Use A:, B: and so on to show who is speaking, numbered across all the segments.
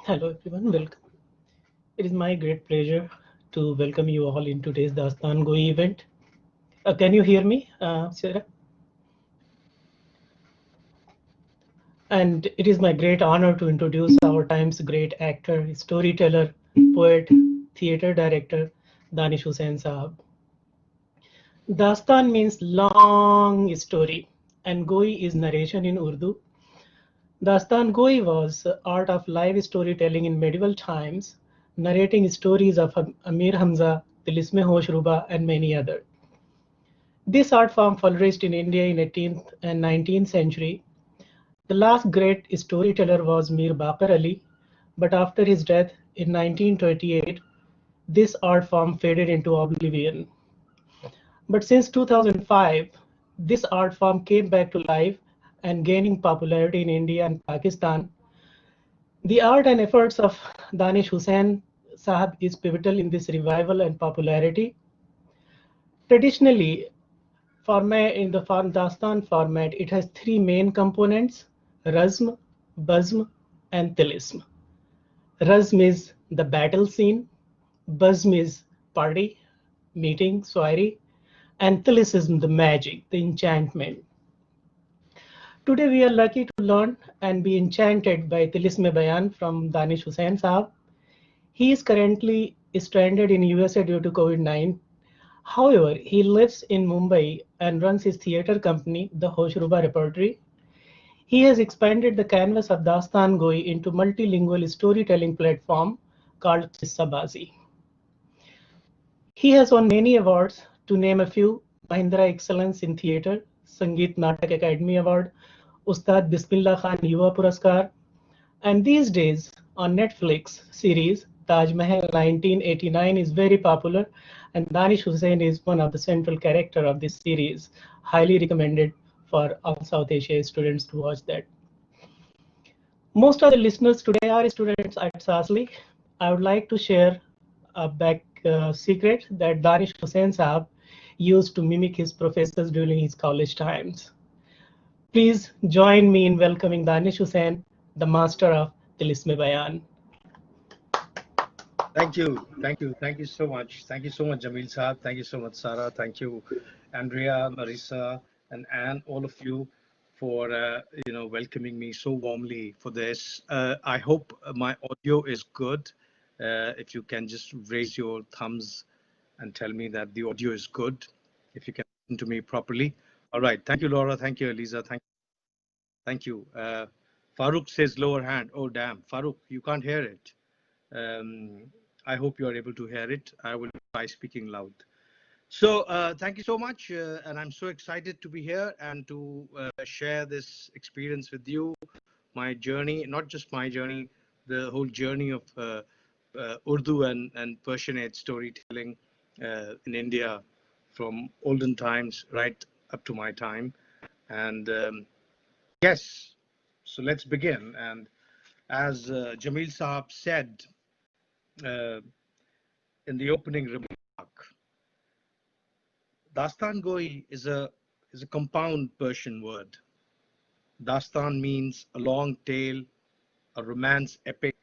A: Hello everyone, welcome. It is my great pleasure to welcome you all in today's Dastan Goi event. Can you hear me, Sarah? And it is my great honor to introduce our time's great actor, storyteller, poet, theater director, Danish Hussain Sahab. Dastan means long story, and Goi is narration in Urdu. Dastan Goi was art of live storytelling in medieval times, narrating stories of Amir Hamza, Tilisme Hosh Ruba, and many others. This art form flourished in India in 18th and 19th century. The last great storyteller was Mir Baqir Ali, but after his death in 1928, this art form faded into oblivion. But since 2005, this art form came back to life and gaining popularity in India and Pakistan. The art and efforts of Danish Hussain Sahab is pivotal in this revival and popularity. Traditionally, format in the Dastan format, it has three main components: Razm, Bazm, and Tilism. Razm is the battle scene, Bazm is party, meeting, soiree, and Tilism the magic, the enchantment. Today we are lucky to learn and be enchanted by Tilisme Bayan from Danish Hussain Saab. He is currently stranded in USA due to COVID-19. However, he lives in Mumbai and runs his theater company, the Hoshruba Repertory. He has expanded the canvas of Dastan Goi into multilingual storytelling platform called Qissabazi. He has won many awards, to name a few: Mahindra Excellence in Theatre, Sangeet Natak Academy Award, Ustad Bismillah Khan Yuva Puraskar, and these days on Netflix series Taj Mahal 1989 is very popular, and Danish Hussain is one of the central character of this series. Highly recommended for all South Asia students to watch that. Most of the listeners today are students at Sasli. I would like to share a back secret that Danish Hussain Saab used to mimic his professors during his college times. Please join me in welcoming Danish Hussain, the master of Tilisme Bayan.
B: Thank you so much. Thank you so much, Jamil Saab. Thank you so much, Sarah. Thank you, Andrea, Marisa, and Anne, all of you, for welcoming me so warmly for this. I hope my audio is good. If you can just raise your thumbs and tell me that the audio is good, if you can listen to me properly. All right. Thank you, Laura. Thank you, Eliza. Thank you. Farooq says lower hand. Oh, damn. Farooq, you can't hear it. Um, I hope you are able to hear it. I will try speaking loud. So thank you so much. And I'm so excited to be here and to share this experience with you. My journey, not just my journey, the whole journey of Urdu and Persianate storytelling in India from olden times right up to my time. And yes, so let's begin. And as Jamil Saab said, uh, in the opening remark, Dastan Goi is a compound Persian word. Dastan means a long tale, a romance epic,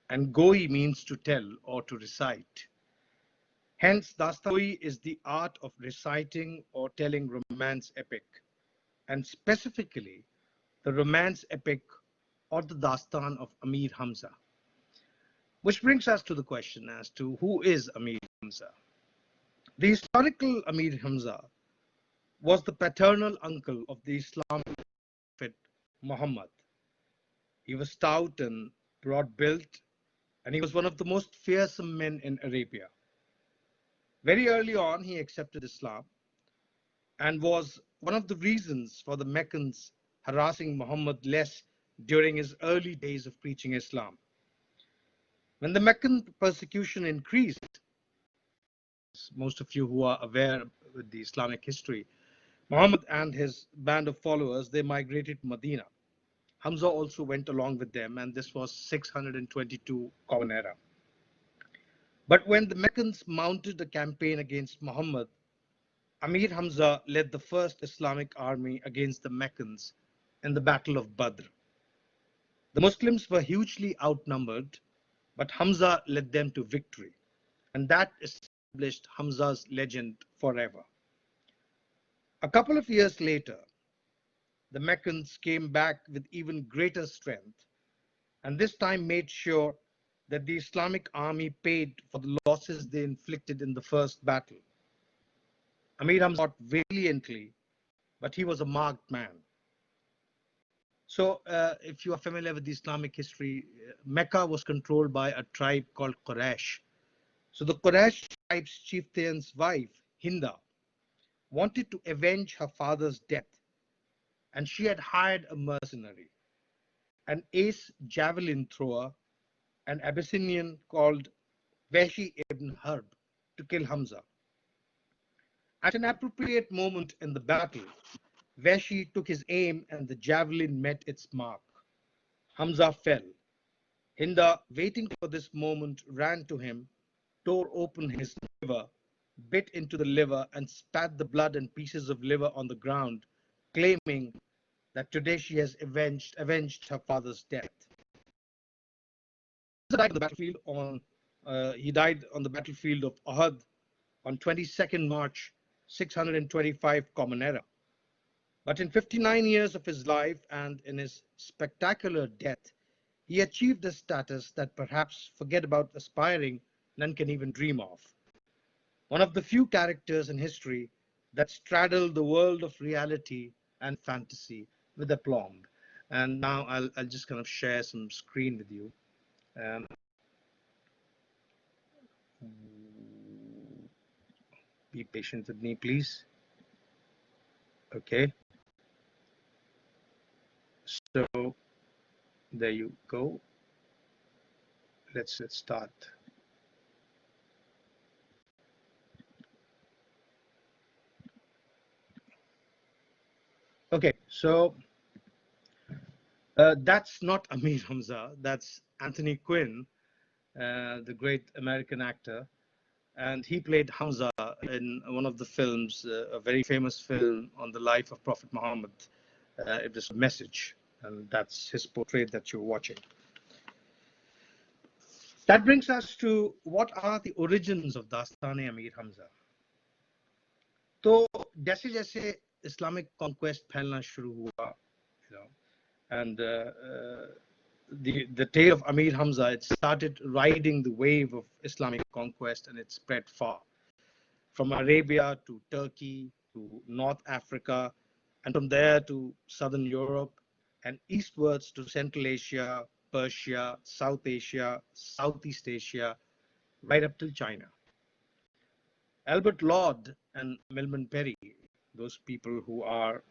B: and Goi means to tell or to recite. Hence, Dastan Goi is the art of reciting or telling romance epic, and specifically the romance epic or the Dastan of Amir Hamza. Which brings us to the question as to who is Amir Hamza. The historical Amir Hamza was the paternal uncle of the Islamic prophet Muhammad. He was stout and broad built, and he was one of the most fearsome men in Arabia. Very early on, he accepted Islam and was one of the reasons for the Meccans harassing Muhammad less during his early days of preaching Islam. When the Meccan persecution increased, most of you who are aware with the Islamic history, Muhammad and his band of followers, they migrated to Medina. Hamza also went along with them, and this was 622 Common Era. But when the Meccans mounted a campaign against Muhammad, Amir Hamza led the first Islamic army against the Meccans in the Battle of Badr. The Muslims were hugely outnumbered, but Hamza led them to victory, and that established Hamza's legend forever. A couple of years later, the Meccans came back with even greater strength, and this time made sure that the Islamic army paid for the losses they inflicted in the first battle. Amir Hamza fought valiantly, but he was a marked man. So, if you are familiar with the Islamic history, Mecca was controlled by a tribe called Quraysh. So, the Quraysh tribe's chieftain's wife, Hinda, wanted to avenge her father's death, and she had hired a mercenary, an ace javelin thrower, an Abyssinian called Veshi ibn Harb, to kill Hamza. At an appropriate moment in the battle, Veshi took his aim and the javelin met its mark. Hamza fell. Hinda, waiting for this moment, ran to him, tore open his liver, bit into the liver, and spat the blood and pieces of liver on the ground, claiming that today she has avenged her father's death. He died on the battlefield of Uhud on 22nd March 625 Common Era. But in 59 years of his life and in his spectacular death, he achieved a status that perhaps forget about aspiring none can even dream of. One of the few characters in history that straddled the world of reality and fantasy with aplomb. And now I'll just kind of share some screen with you. Um, be patient with me, please. Okay. So there you go. Let's start. Okay, so that's not Amir Hamza. That's Anthony Quinn, the great American actor, and he played Hamza in one of the films, a very famous film on the life of Prophet Muhammad. It was Message, and that's his portrait that you're watching. That brings us to what are the origins of Dastan-e Amir Hamza. तो जैसे जैसे Islamic conquest फैलना शुरू हुआ, and the tale of Amir Hamza, it started riding the wave of Islamic conquest, and it spread far, from Arabia to Turkey to North Africa, and from there to Southern Europe, and eastwards to Central Asia, Persia, South Asia, Southeast Asia, right up till China. Albert Lord and Milman Perry, those people who are,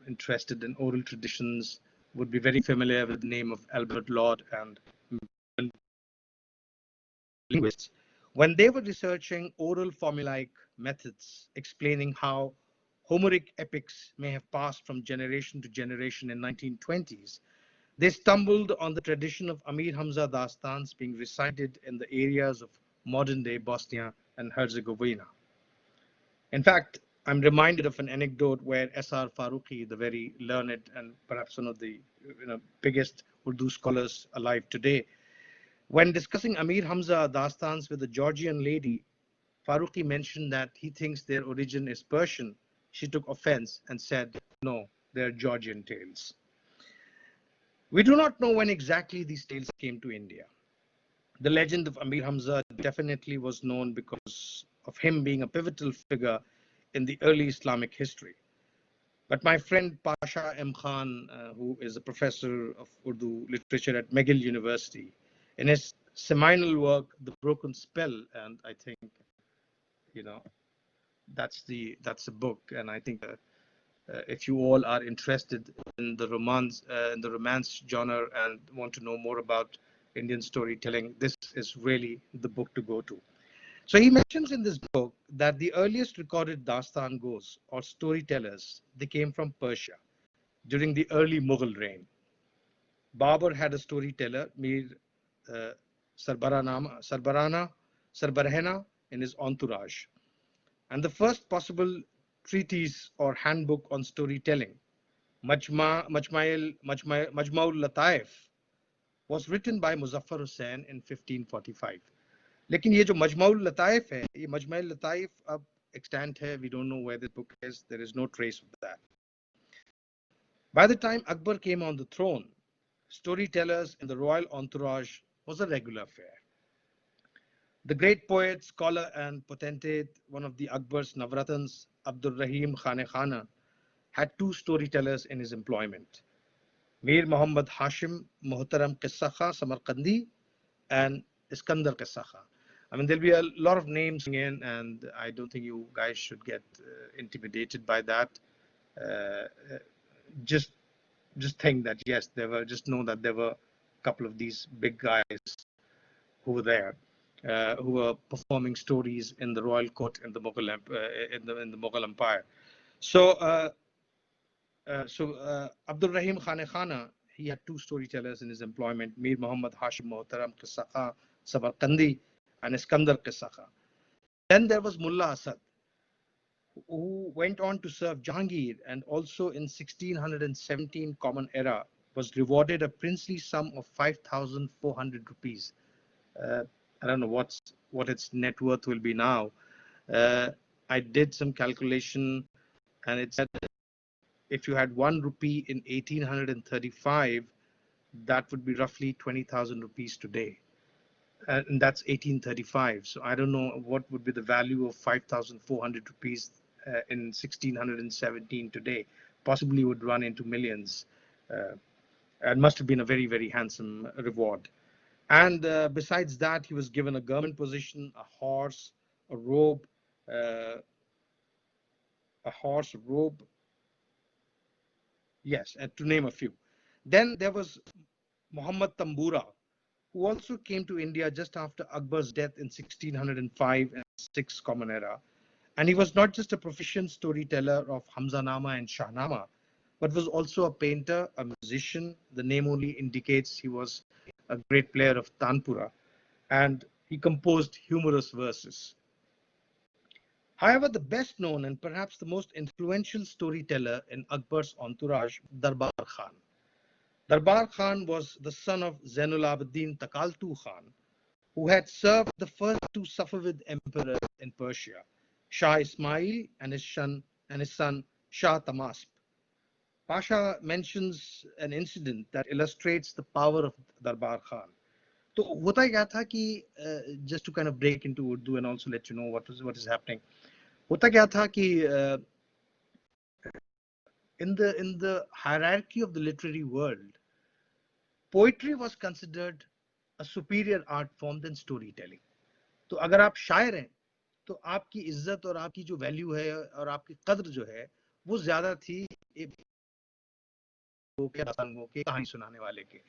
B: interested in oral traditions, would be very familiar with the name of Albert Lord and linguists. When they were researching oral formulaic methods explaining how Homeric epics may have passed from generation to generation in 1920s, they stumbled on the tradition of Amir Hamza Dastans being recited in the areas of modern-day Bosnia and Herzegovina. In fact, I'm reminded of an anecdote where S.R. Farooqi, the very learned and perhaps one of the biggest Urdu scholars alive today, when discussing Amir Hamza Dastans with a Georgian lady, Farooqi mentioned that he thinks their origin is Persian. She took offense and said, no, they're Georgian tales. We do not know when exactly these tales came to India. The legend of Amir Hamza definitely was known because of him being a pivotal figure in the early Islamic history. But my friend Pasha M. Khan, who is a professor of Urdu literature at McGill University, in his seminal work, The Broken Spell, and I think, that's the book. And I think if you all are interested in the romance genre and want to know more about Indian storytelling, this is really the book to go to. So he mentions in this book that the earliest recorded Dastan goes, or storytellers, they came from Persia during the early Mughal reign. Babur had a storyteller, Mir Sarbarahena, in his entourage. And the first possible treatise or handbook on storytelling, Majma'ul Lataif, was written by Muzaffar Hussain in 1545. लेकिन ये जो मजमउल लताइफ है, ये मजमउल लताइफ अब extant है. We don't know where the book is. There is no trace of that. By the time Akbar came on the throne, storytellers in the royal entourage was a regular affair. The great poet, scholar, and potentate, one of the Akbar's Navratans, Abdur Rahim Khane Khana, had two storytellers in his employment: Mir Muhammad Hashim Muhtaram Qissa Khan Samarkandi and Iskandar Qissa Khan. I mean, there'll be a lot of names in, and I don't think you guys should get intimidated by that. Just think that yes, just know that there were a couple of these big guys who were there, who were performing stories in the royal court in the Mughal in the Mughal Empire. So Abdul Rahim Khane Khana, he had two storytellers in his employment: Mir Muhammad Hashim Muhtaram Qissa Khan Samarkandi and Iskandar Qissa Khan. Then there was Mullah Asad, who went on to serve Jahangir, and also in 1617 Common Era was rewarded a princely sum of 5,400 rupees. I don't know what its net worth will be now. I did some calculation, and it said if you had 1 rupee in 1835, that would be roughly 20,000 rupees today. And that's 1835. So I don't know what would be the value of 5,400 rupees in 1617 today. Possibly would run into millions. It must have been a very, very handsome reward. And besides that, he was given a government position, a horse, a robe, yes, to name a few. Then there was Muhammad Tambura, who also came to India just after Akbar's death in 1605 and 6 Common Era. And he was not just a proficient storyteller of Hamzanama and Shahnama, but was also a painter, a musician. The name only indicates he was a great player of Tanpura, and he composed humorous verses. However, the best known and perhaps the most influential storyteller in Akbar's entourage, Darbar Khan. Darbar Khan was the son of Zainul Abidin Takaltu Khan, who had served the first two Safavid emperors in Persia, Shah Ismail and his son Shah Tamasp. Pasha mentions an incident that illustrates the power of Darbar Khan. तो होता क्या था कि just to kind of break into Urdu and also let you know what is happening. होता क्या था कि in the hierarchy of the literary world, poetry was considered a superior art form than storytelling. तो अगर आप शायर हैं तो आपकी इज्जत और आपकी जो वैल्यू है और आपकी कद्र जो है वो ज्यादा थी के कहानी सुनाने वाले के.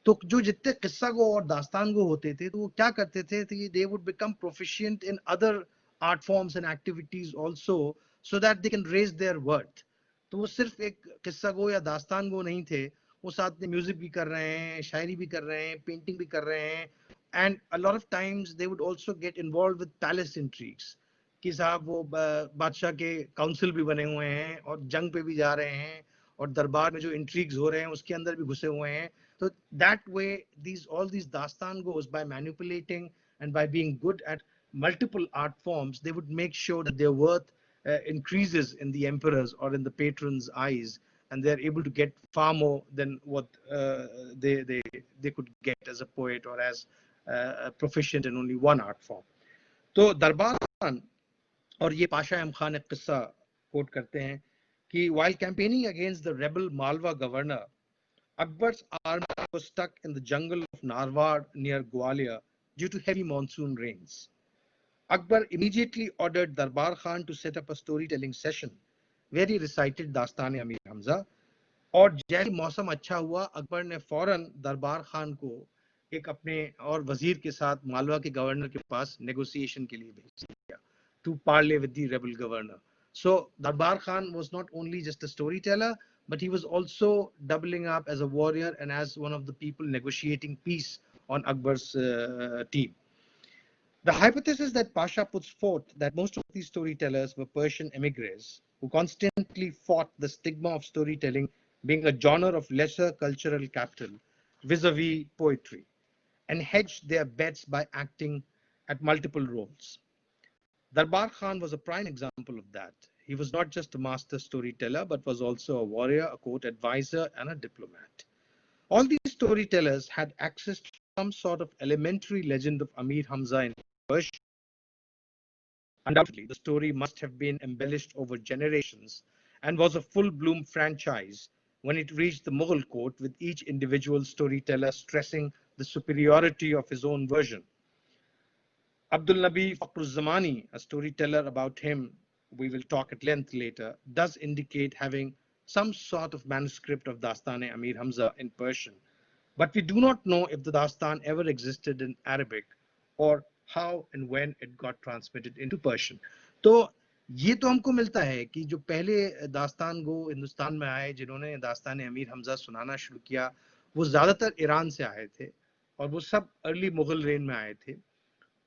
B: तो जो जितने किस्सा गो और दास्तान गो होते थे तो वो क्या करते थे they would become proficient in other art forms and activities also so that they can raise their worth. तो वो सिर्फ एक किस्सा गो या दास्तान गो नहीं थे, वो साथ में म्यूजिक भी कर रहे हैं, शायरी भी कर रहे हैं, पेंटिंग भी कर रहे हैं, and a lot of times they would also get involved with palace intrigues कि साहब वो बादशाह के काउंसिल भी बने हुए हैं और जंग पे भी जा रहे हैं और दरबार में जो इंट्रीग्स हो रहे हैं उसके अंदर भी घुसे हुए हैं. So that way, all these dastan goes by manipulating and by being good at multiple art forms, they would make sure that their worth increases in the emperor's or in the patron's eyes, and they're able to get far more than what they could get as a poet or as proficient in only one art form. तो दरबार खान और ये पाशा अहम खान एक किस्सा coat करते हैं कि while campaigning against the rebel Malwa governor, Akbar's army was stuck in the jungle of Narwar near Gwalior due to heavy monsoon rains. Akbar immediately ordered Darbar Khan to set up a storytelling session where he recited Dastan-e Amir Hamza. और जैसे मौसम अच्छा हुआ, अकबर ने फौरन दरबार खान को एक अपने और वजीर के साथ मालवा के गवर्नर के पास नेगोशिएशन के लिए भेज दिया to parley with the rebel governor. So Darbar Khan was not only just a storyteller, but he was also doubling up as a warrior and as one of the people negotiating peace on Akbar's team. The hypothesis that Pasha puts forth that most of these storytellers were Persian emigres who constantly fought the stigma of storytelling being a genre of lesser cultural capital vis-a-vis poetry, and hedged their bets by acting at multiple roles. Darbar Khan was a prime example of that. He was not just a master storyteller, but was also a warrior, a court advisor, and a diplomat. All these storytellers had access to some sort of elementary legend of Amir Hamza in Persia. Undoubtedly, the story must have been embellished over generations and was a full-bloom franchise when it reached the Mughal court, with each individual storyteller stressing the superiority of his own version. Abdul Nabi Fakruzzamani, a storyteller about him we will talk at length later, does indicate having some sort of manuscript of Dastan-e Amir Hamza in Persian. But we do not know if the Dastan ever existed in Arabic or how and when it got transmitted into Persian. तो ये तो हमको मिलता है कि जो पहले दास्तान गो हिंदुस्तान में आए, जिन्होंने दास्तान अमीर हमजा सुनाना शुरू किया, वो ज़्यादातर ईरान से आए थे और वो सब अर्ली मुगल रेन में आए थे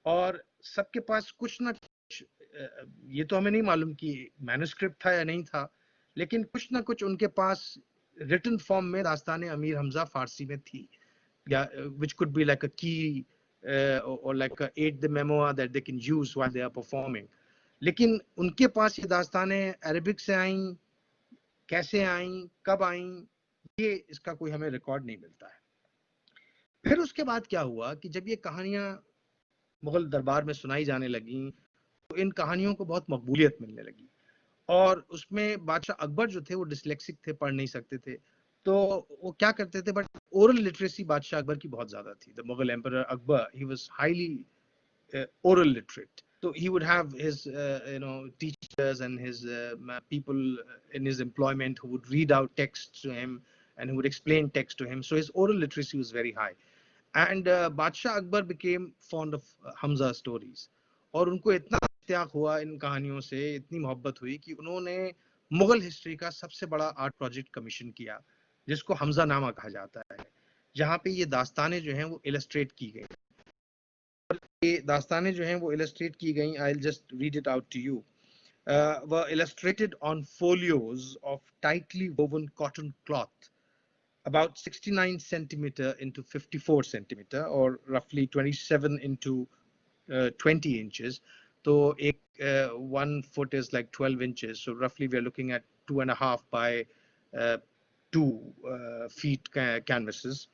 B: और सबके पास कुछ ना कुछ, ये तो हमें नहीं मालूम कि मैन्युस्क्रिप्ट था या नहीं था, लेकिन कुछ ना कुछ उनके पास रिटन फॉर्म में दास्तान अमीर हमजा फारसी में थी, या which could be like a key or like a aid the memoir that they can use while they are performing. लेकिन उनके पास ये दास्तानें अरबिक से आई, कैसे आई, कब आई, ये इसका कोई हमें रिकॉर्ड नहीं मिलता है। फिर उसके बाद क्या हुआ कि जब ये कहानियां मुगल दरबार में सुनाई जाने लगी तो इन कहानियों को बहुत मकबूलियत मिलने लगी और उसमें बादशाह अकबर जो थे वो डिस्लेक्सिक थे, पढ़ नहीं सकते थे, तो वो क्या करते थे, बट ओरल लिटरेसी बादशाह अकबर की बहुत ज्यादा थी। The Mughal emperor Akbar, he was highly oral literate, so he would have his teachers and his people in his employment who would read out texts to him and who would explain text to him, so his oral literacy was very high. And Badshah Akbar became fond of Hamza stories और उनको इतना इत्तेफाक हुआ इन कहानियों से, इतनी मोहब्बत हुई कि उन्होंने मुगल हिस्ट्री का सबसे बड़ा आर्ट प्रोजेक्ट कमीशन किया जिसको हमजा नामा कहा जाता है, जहाँ पे ये दास्तानें जो हैं वो इलस्ट्रेट की गई। ये दास्तानें जो हैं वो इलस्ट्रेट की गई, I will just read it out to you, were illustrated on folios of tightly woven cotton cloth about 69 centimeter into 54 centimeter or roughly 27 into 20 inches. So 1 foot is like 12 inches. So roughly we are looking at 2.5 by 2 feet canvases,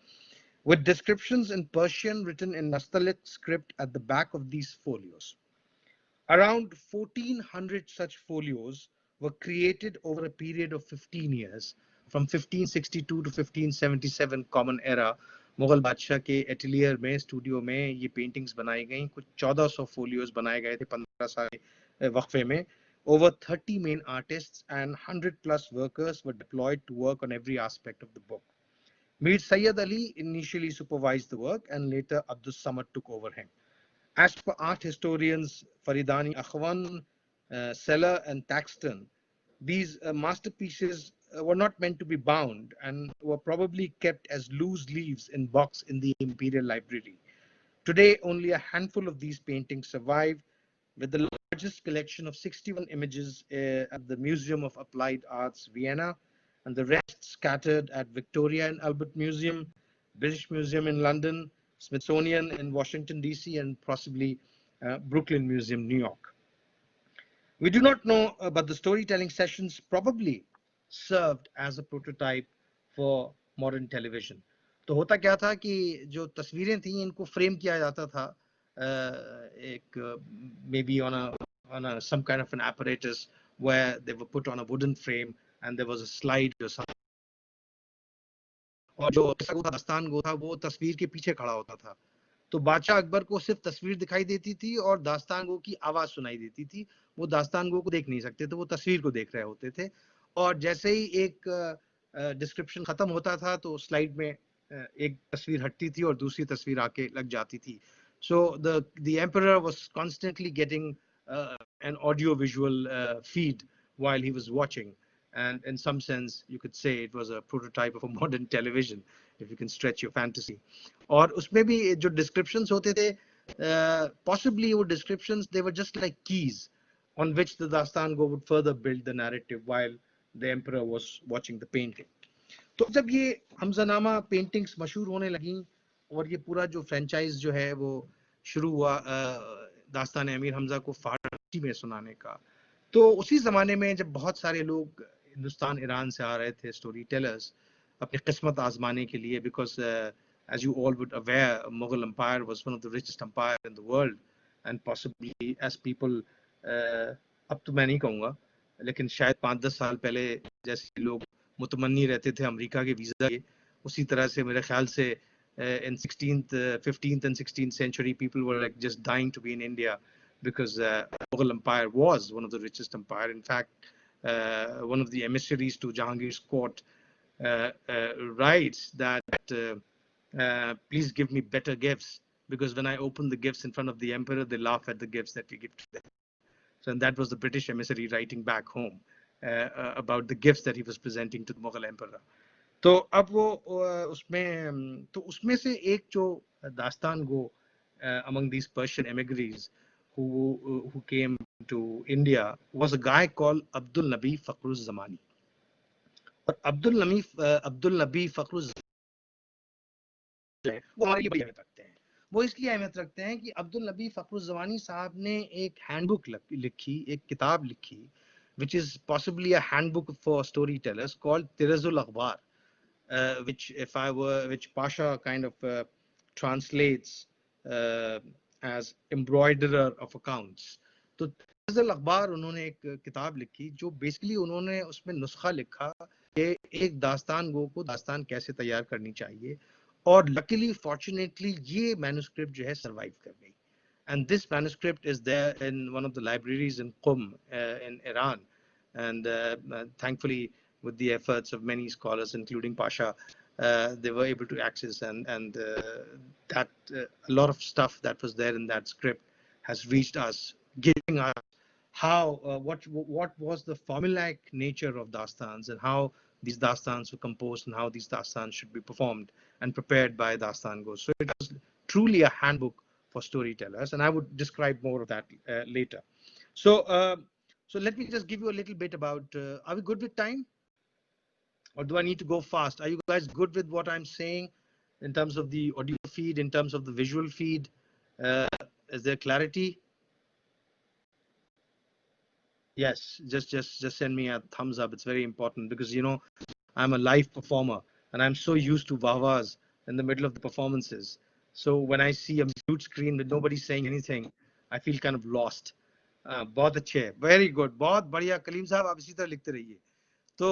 B: with descriptions in Persian written in Nastaliq script at the back of these folios. Around 1400 such folios were created over a period of 15 years, from 1562 to 1577 Common Era. Mughal बादशाह के atelier में, studio में ये paintings बनाई गई। कुछ 1400 folios बनाए गए थे 15 साल के वक्फे में। Over 30 main artists and 100 plus workers were deployed to work on every aspect of the book. Mir Sayyid Ali initially supervised the work and later Abdus Samad took over him. As per art historians Faridani Akhwan, Seller and Taxton, these masterpieces were not meant to be bound and were probably kept as loose leaves in box in the Imperial Library. Today, only a handful of these paintings survive, with the largest collection of 61 images at the Museum of Applied Arts, Vienna, and the rest scattered at Victoria and Albert Museum, British Museum in London, Smithsonian in Washington, D.C., and possibly Brooklyn Museum, New York. We do not know, but the storytelling sessions probably served as a prototype for modern television. तो होता क्या था कि जो तस्वीरें थी इनको frame किया जाता था एक maybe on a some kind of an apparatus where they were put on a wooden frame and there was a slide or something. और जो दास्तान गो था वो तस्वीर के पीछे खड़ा होता था, तो बादशाह अकबर को सिर्फ तस्वीर दिखाई देती थी और दास्तान गो की आवाज सुनाई देती थी। वो दास्तान गो को देख नहीं सकते थे, वो तस्वीर को देख रहे होते थे। और जैसे ही एक डिस्क्रिप्शन खत्म होता था तो स्लाइड में एक तस्वीर हटती थी और दूसरी तस्वीर आके लग जाती थी। So the emperor was constantly getting an audio visual feed while he was watching, and in some sense you could say it was a prototype of a modern television, if you can stretch your fantasy. और उसमें भी जो descriptions होते थे, possibly वो descriptions, they were just like keys on which the Dastan Go would further build the narrative while the emperor was watching the painting. तो जब ये हमजानामा पेंटिंग्स मशहूर होने लगी और ये पूरा जो फ्रेंचाइज जो है वो शुरू हुआ दास्तान अमीर हमजा को फारसी में सुनाने का, तो उसी ज़माने में जब बहुत सारे लोग हिंदुस्तान ईरान से आ रहे थे स्टोरी टेलर्स अपनी किस्मत आजमाने के लिए, because as you all would aware, Mughal Empire was one of the richest empire in the world, and possibly as people अब तो मैं नहीं कहूँगा, लेकिन शायद 5-10 साल पहले जैसे लोग मुतमन्नी रहते थे अमेरिका के वीज़ा के, उसी तरह से मेरे ख्याल से in 15th and 16th century people were like just dying to be in India because Mughal Empire was one of the richest empire. In fact, one of the emissaries to Jahangir's court writes that please give me better gifts, because when I open the gifts in front of the emperor, they laugh at the gifts that we give to them. So and that was the British emissary writing back home about the gifts that he was presenting to the Mughal emperor. तो अब वो उसमें तो उसमें से एक जो दास्तान गो among these Persian emigres who came to India was a guy called Abdul Nabi Fakhruz Zamani. और अब्दुल नबी फखरुज वो हमारे लिए बड़ी अहमियत रखते हैं। वो इसलिए अहमियत रखते हैं कि अब्दुल नबी फखरुज जमानी साहब ने एक हैंडबुक लिखी, एक किताब लिखी, which is possibly a handbook for storytellers called Tirazul Akhbar, which Pasha kind of translates as embroiderer of accounts. तो तिरजुल अखबार उन्होंने एक किताब लिखी जो बेसिकली उन्होंने उसमें नुस्खा लिखा कि एक दास्तान गो को दास्तान कैसे तैयार करनी चाहिए, और लकीली फॉर्चुनेटली ये मैन्युस्क्रिप्ट जो है सरवाइव कर गई, and this manuscript is there in one of the libraries in Qum in Iran, and thankfully with the efforts of many scholars including Pasha, they were able to access, and that a lot of stuff that was there in that script has reached us, giving us how what was the formulaic nature of dastans and how these dastans were composed and how these dastans should be performed and prepared by dastan gos. So it was truly a handbook for storytellers, and I would describe more of that later. So so let me just give you a little bit about are we good with time, or do I need to go fast? Are you guys good with what I'm saying in terms of the audio feed, in terms of the visual feed? Is there clarity? Yes, just send me a thumbs up. It's very important because, you know, I'm a live performer and I'm so used to wahwas in the middle of the performances. So when I see a mute screen with nobody saying anything, I feel kind of lost. बहुत अच्छे, very good, बहुत बढ़िया। कलीम साहब आप इसी तरह लिखते रहिए। तो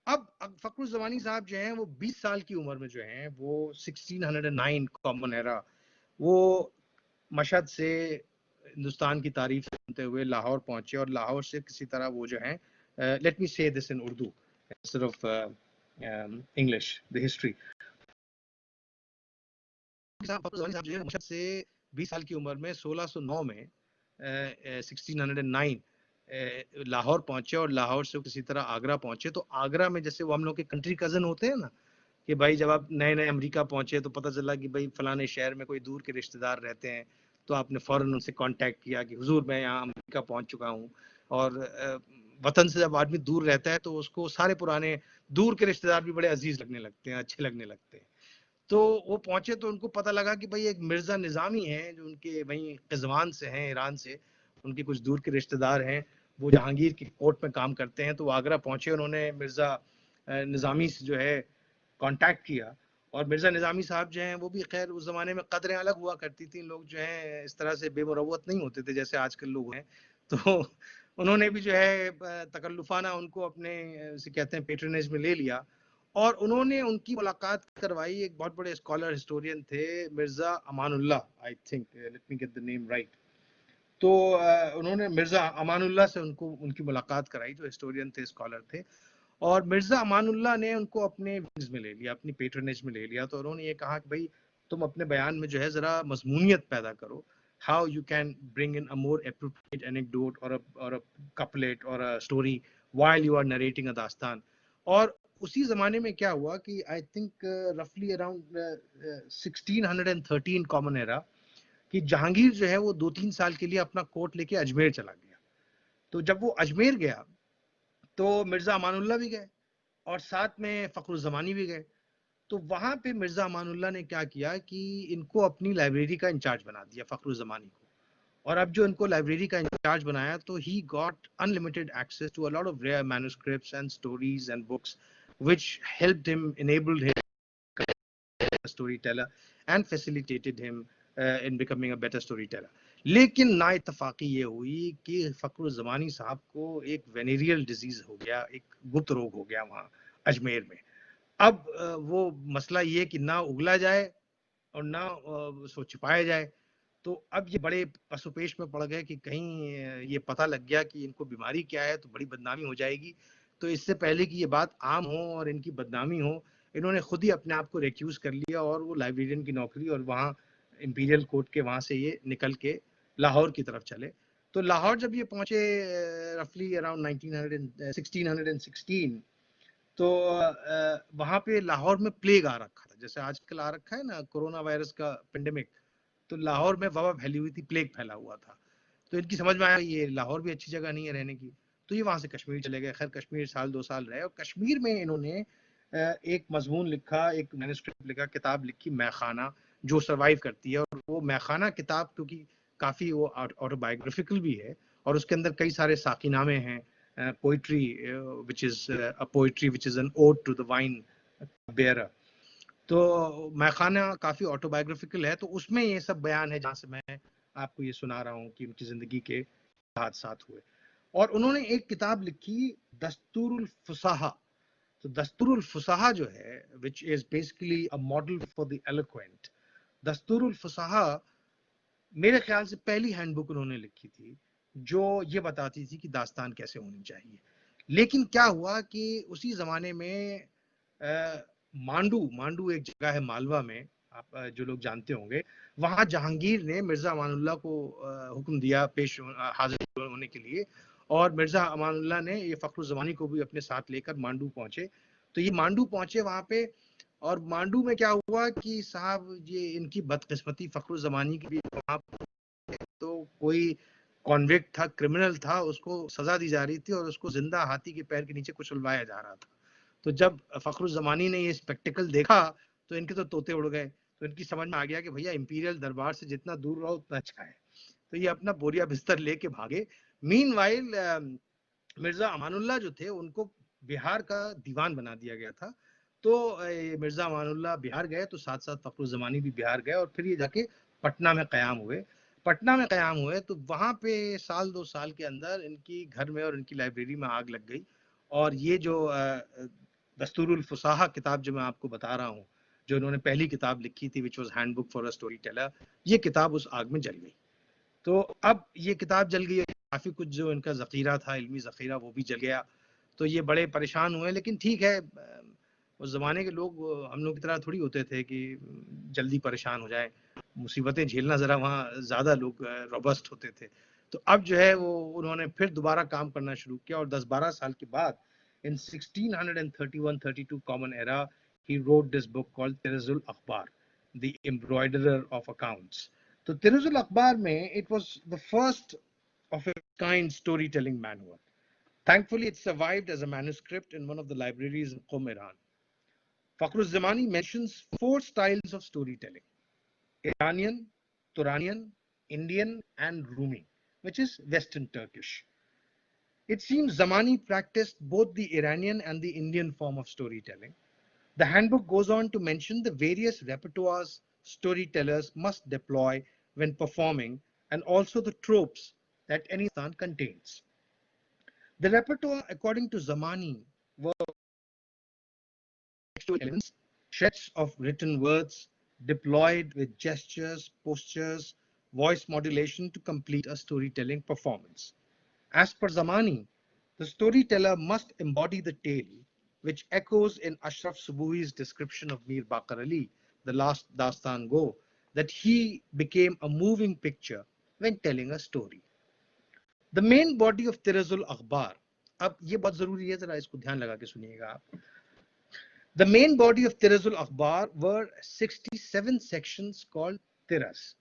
B: अब फखरुज ज़मानी साहब जो हैं वो 20 साल की उम्र में जो हैं वो 1609 कॉमन एरा वो मशहद से हिंदुस्तान की तारीफ सुनते हुए लाहौर पहुंचे, और लाहौर से किसी तरह वो जो हैं लेट मी से this in Urdu instead of English, the history. Mashhad से 20 साल की उम्र में 1609 में 1609 लाहौर पहुंचे, और लाहौर से किसी तरह आगरा पहुंचे। तो आगरा में जैसे वो हम लोग के कंट्री कजन होते हैं ना, कि भाई जब आप नए नए अमेरिका पहुंचे तो पता चला कि भाई फलाने शहर में कोई दूर के रिश्तेदार रहते हैं, तो आपने फौरन उनसे कांटेक्ट किया कि हुजूर मैं यहाँ अमेरिका पहुंच चुका हूँ। और वतन से जब आदमी दूर रहता है तो उसको सारे पुराने दूर के रिश्तेदार भी बड़े अजीज लगने लगते हैं, अच्छे लगने लगते हैं। तो वो पहुंचे तो उनको पता लगा कि भाई एक मिर्जा निजामी हैं जो उनके वहीं क़िज़वान से हैं, ईरान से, उनके कुछ दूर के रिश्तेदार हैं, वो जहांगीर की कोर्ट में काम करते हैं। तो वो आगरा पहुंचे, उन्होंने मिर्जा निजामी से जो है कांटेक्ट किया, और मिर्जा निजामी साहब जो हैं वो भी खैर उस जमाने में कदरें अलग हुआ करती थी, लोग जो हैं इस तरह से बेमुरवत नहीं होते थे जैसे आजकल लोग हैं। तो उन्होंने भी जो है तकल्लुफाना उनको अपने से कहते हैं पेट्रोनेज में ले लिया, और उन्होंने उनकी मुलाकात करवाई। एक बहुत बड़े स्कॉलर हिस्टोरियन थे Mirza Amanullah, I think, let me get the name right. तो उन्होंने मिर्जा अमानुल्लाह से उनकी मुलाकात कराई, जो हिस्टोरियन थे, स्कॉलर थे, और मिर्जा अमानुल्लाह ने उनको अपने विंग्स में ले लिया, अपनी पेट्रोनेज में ले लिया। तो उन्होंने ये कहा कि भाई तुम अपने बयान में जो है जरा मजमूनियत पैदा करो, how you can bring in a more appropriate anecdote or a couplet or a story while you are narrating a dastan. और उसी जमाने में क्या हुआ कि आई थिंक रफली अराउंड 1613 कॉमन एरा कि जहांगीर जो है वो 2-3 साल के लिए अपना कोर्ट लेके अजमेर चला गया। तो जब वो अजमेर गया तो मिर्जा अमानुल्लाह भी गए, और साथ में फखरुल ज़मानी भी गए। तो वहां पे मिर्जा अमानुल्लाह ने क्या किया कि इनको अपनी लाइब्रेरी का इंचार्ज बना दिया, फखरुल ज़मानी को। और अब जो इनको लाइब्रेरी का इंचार्ज बनाया, तो he got unlimited access to a lot of rare manuscripts and stories and books which helped him, enabled him a storyteller and facilitated him in becoming a better storyteller. लेकिन ना इत्तफाकी ये हुई कि फखरुल ज़मानी साहब को एक वेनेरियल डिजीज हो गया, एक गुप्त रोग हो गया वहाँ अजमेर में। अब वो मसला ये कि ना उगला जाए और ना उसको छिपाया जाए। तो अब ये बड़े पसोपेश में पड़ गए कि कहीं ये पता लग गया कि इनको बीमारी क्या है तो बड़ी बदनामी हो जाएगी। तो इससे पहले कि ये बात आम हो और इनकी बदनामी हो, इन्होंने खुद ही अपने आप को रिक्यूज कर लिया और वो लाइब्रेरियन की नौकरी और वहाँ इंपीरियल कोर्ट के वहाँ से ये निकल के लाहौर की तरफ चले। तो लाहौर जब ये पहुंचे रफली अराउंड 1616, तो वहाँ पे लाहौर में प्लेग आ रखा था, जैसे आजकल आ रखा है ना कोरोना वायरस का पेंडेमिक। तो लाहौर में वबा फैली हुई थी, प्लेग फैला हुआ था। तो इनकी समझ में आया ये लाहौर भी अच्छी जगह नहीं है रहने की। तो ये वहाँ से कश्मीर चले गए। खैर कश्मीर साल 2 साल रहे और कश्मीर में इन्होंने एक मजमून लिखा, एक मैन्युस्क्रिप्ट लिखा, किताब लिखी मैखाना, जो सर्वाइव करती है। और वो मैखाना किताब क्योंकि काफ़ी वो ऑटोबायोग्राफिकल भी है और उसके अंदर कई सारे साकीनामे हैं, poetry which is a poetry which is an ode to the wine bearer. तो मैखाना काफ़ी ऑटोबायोग्राफिकल है, तो उसमें ये सब बयान है जहाँ से मैं आपको ये सुना रहा हूँ कि उनकी ज़िंदगी के हादसात हुए। और उन्होंने एक किताब लिखी दस्तूरुल फुसाहा। तो दस्तूरुल फुसाहा जो है which is basically a model for the eloquent. Dasturul Fusaha मेरे ख्याल से पहली हैंडबुक उन्होंने लिखी थी जो ये बताती थी कि दास्तान कैसे होनी चाहिए। लेकिन क्या हुआ कि उसी ज़माने में मांडू मांडू एक जगह है मालवा में, आप जो लोग जानते होंगे, वहाँ जहांगीर ने मिर्ज़ा अमानुल्लाह को हुक्म दिया पेश हाजिर होने के लिए। और मिर्ज़ा अमानुल्लाह ने ये फखरुल ज़मानी को भी अपने साथ लेकर मांडू पहुंचे। तो ये मांडू पहुंचे वहाँ पे, और मांडू में क्या हुआ कि साहब ये इनकी बदकिस्मती, फखरुल ज़मानी की भी वहाँ तो कोई कॉन्विक्ट था, क्रिमिनल था, उसको सजा दी जा रही थी और उसको जिंदा हाथी के पैर के नीचे कुचलवाया जा रहा था। तो जब फखरुल ज़मानी ने ये स्पेक्टिकल देखा तो इनके तो तोते उड़ गए। तो इनकी समझ में आ गया कि भैया इंपीरियल दरबार से जितना दूर रहो उतना अच्छा है। तो ये अपना बोरिया बिस्तर लेके भागे। मीनवाइल मिर्जा अमानुल्लाह जो थे उनको बिहार का दीवान बना दिया गया था। तो मिर्जा अमानुल्लाह बिहार गए तो साथ साथ फखरुल ज़मानी भी बिहार गए और फिर ये जाके पटना में क़याम हुए। पटना में क़याम हुए तो वहाँ पे साल 2 साल के अंदर इनकी घर में और इनकी लाइब्रेरी में आग लग गई। और ये जो दस्तूरुल फुसाहा किताब जो मैं आपको बता रहा हूँ, जो इन्होंने पहली किताब लिखी थी which was handbook for a story Taylor, ये किताब उस आग में जल गई। तो अब ये किताब जल गई, काफ़ी कुछ जो इनका ज़ख़ीरा था, इल्मी ज़ख़ीरा, वो भी जल गया। तो ये बड़े परेशान हुए। लेकिन ठीक है, उस ज़माने के लोग हम लोग की तरह थोड़ी होते थे कि जल्दी परेशान हो जाए। मुसीबतें झेलना ज़रा वहाँ ज़्यादा लोग रोबस्ट होते थे। तो अब जो है वो उन्होंने फिर दोबारा काम करना शुरू किया और 10-12 साल के बाद in 1631-32 common era he wrote this book called Tirazul Akhbar, the embroiderer of accounts. तो तिरजुल अखबार में it was the first of its kind storytelling manual. Thankfully, it survived as a manuscript in one of the libraries in Qom, Iran. Fakhr Zamani mentions 4 styles of storytelling: Iranian, Turanian, Indian, and Rumi, which is Western Turkish. It seems Zamani practiced both the Iranian and the Indian form of storytelling. The handbook goes on to mention the various repertoires storytellers must deploy when performing and also the tropes that any dastan contains. The repertoire, according to Zamani, were textual elements, sets of written words, deployed with gestures, postures, voice modulation to complete a storytelling performance. As per Zamani, the storyteller must embody the tale, which echoes in Ashraf Subuhi's description of Mir Bakar Ali, the last Dastan Go, that he became a moving picture when telling a story. The main body of Tirazul Akhbar, अब ये बहुत जरूरी है, जरा इसको ध्यान लगा के सुनिएगा आप. The main body of Tirazul Akhbar were 67 sections called Tiras,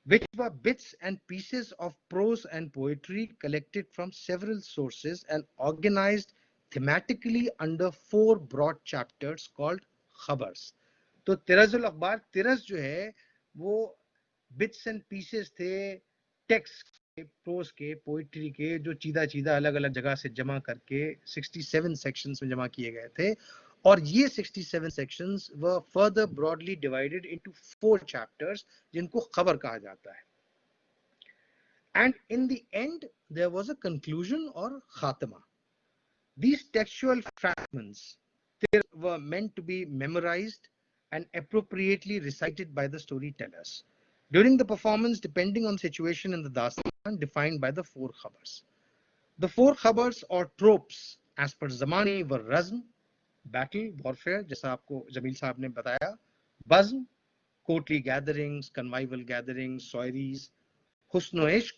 B: which were bits and pieces of prose and poetry collected from several sources and organized thematically under 4 broad chapters called khabars. तो तिरजुल अखबार, तिरज जो है वो bits and pieces थे text के, pros के, poetry के, जो चीदा चीदा अलग अलग जगह से जमा करके 67 सेक्शंस में जमा किए गए थे. और ये 67 sections were further broadly divided into 4 chapters जिनको खबर कहा जाता है. And in the end, there was a conclusion or khatama. These textual fragments, they were meant to be memorized and appropriately recited by the storytellers during the performance, depending on situation in the dastan, defined by the 4 khabars. The 4 khabars or tropes, as per Zamani, were razm, battle, warfare, जैसा आपको जमील साहब ने बताया, bazm, courtly gatherings, convivial gatherings, soiries, husn-o-ishq,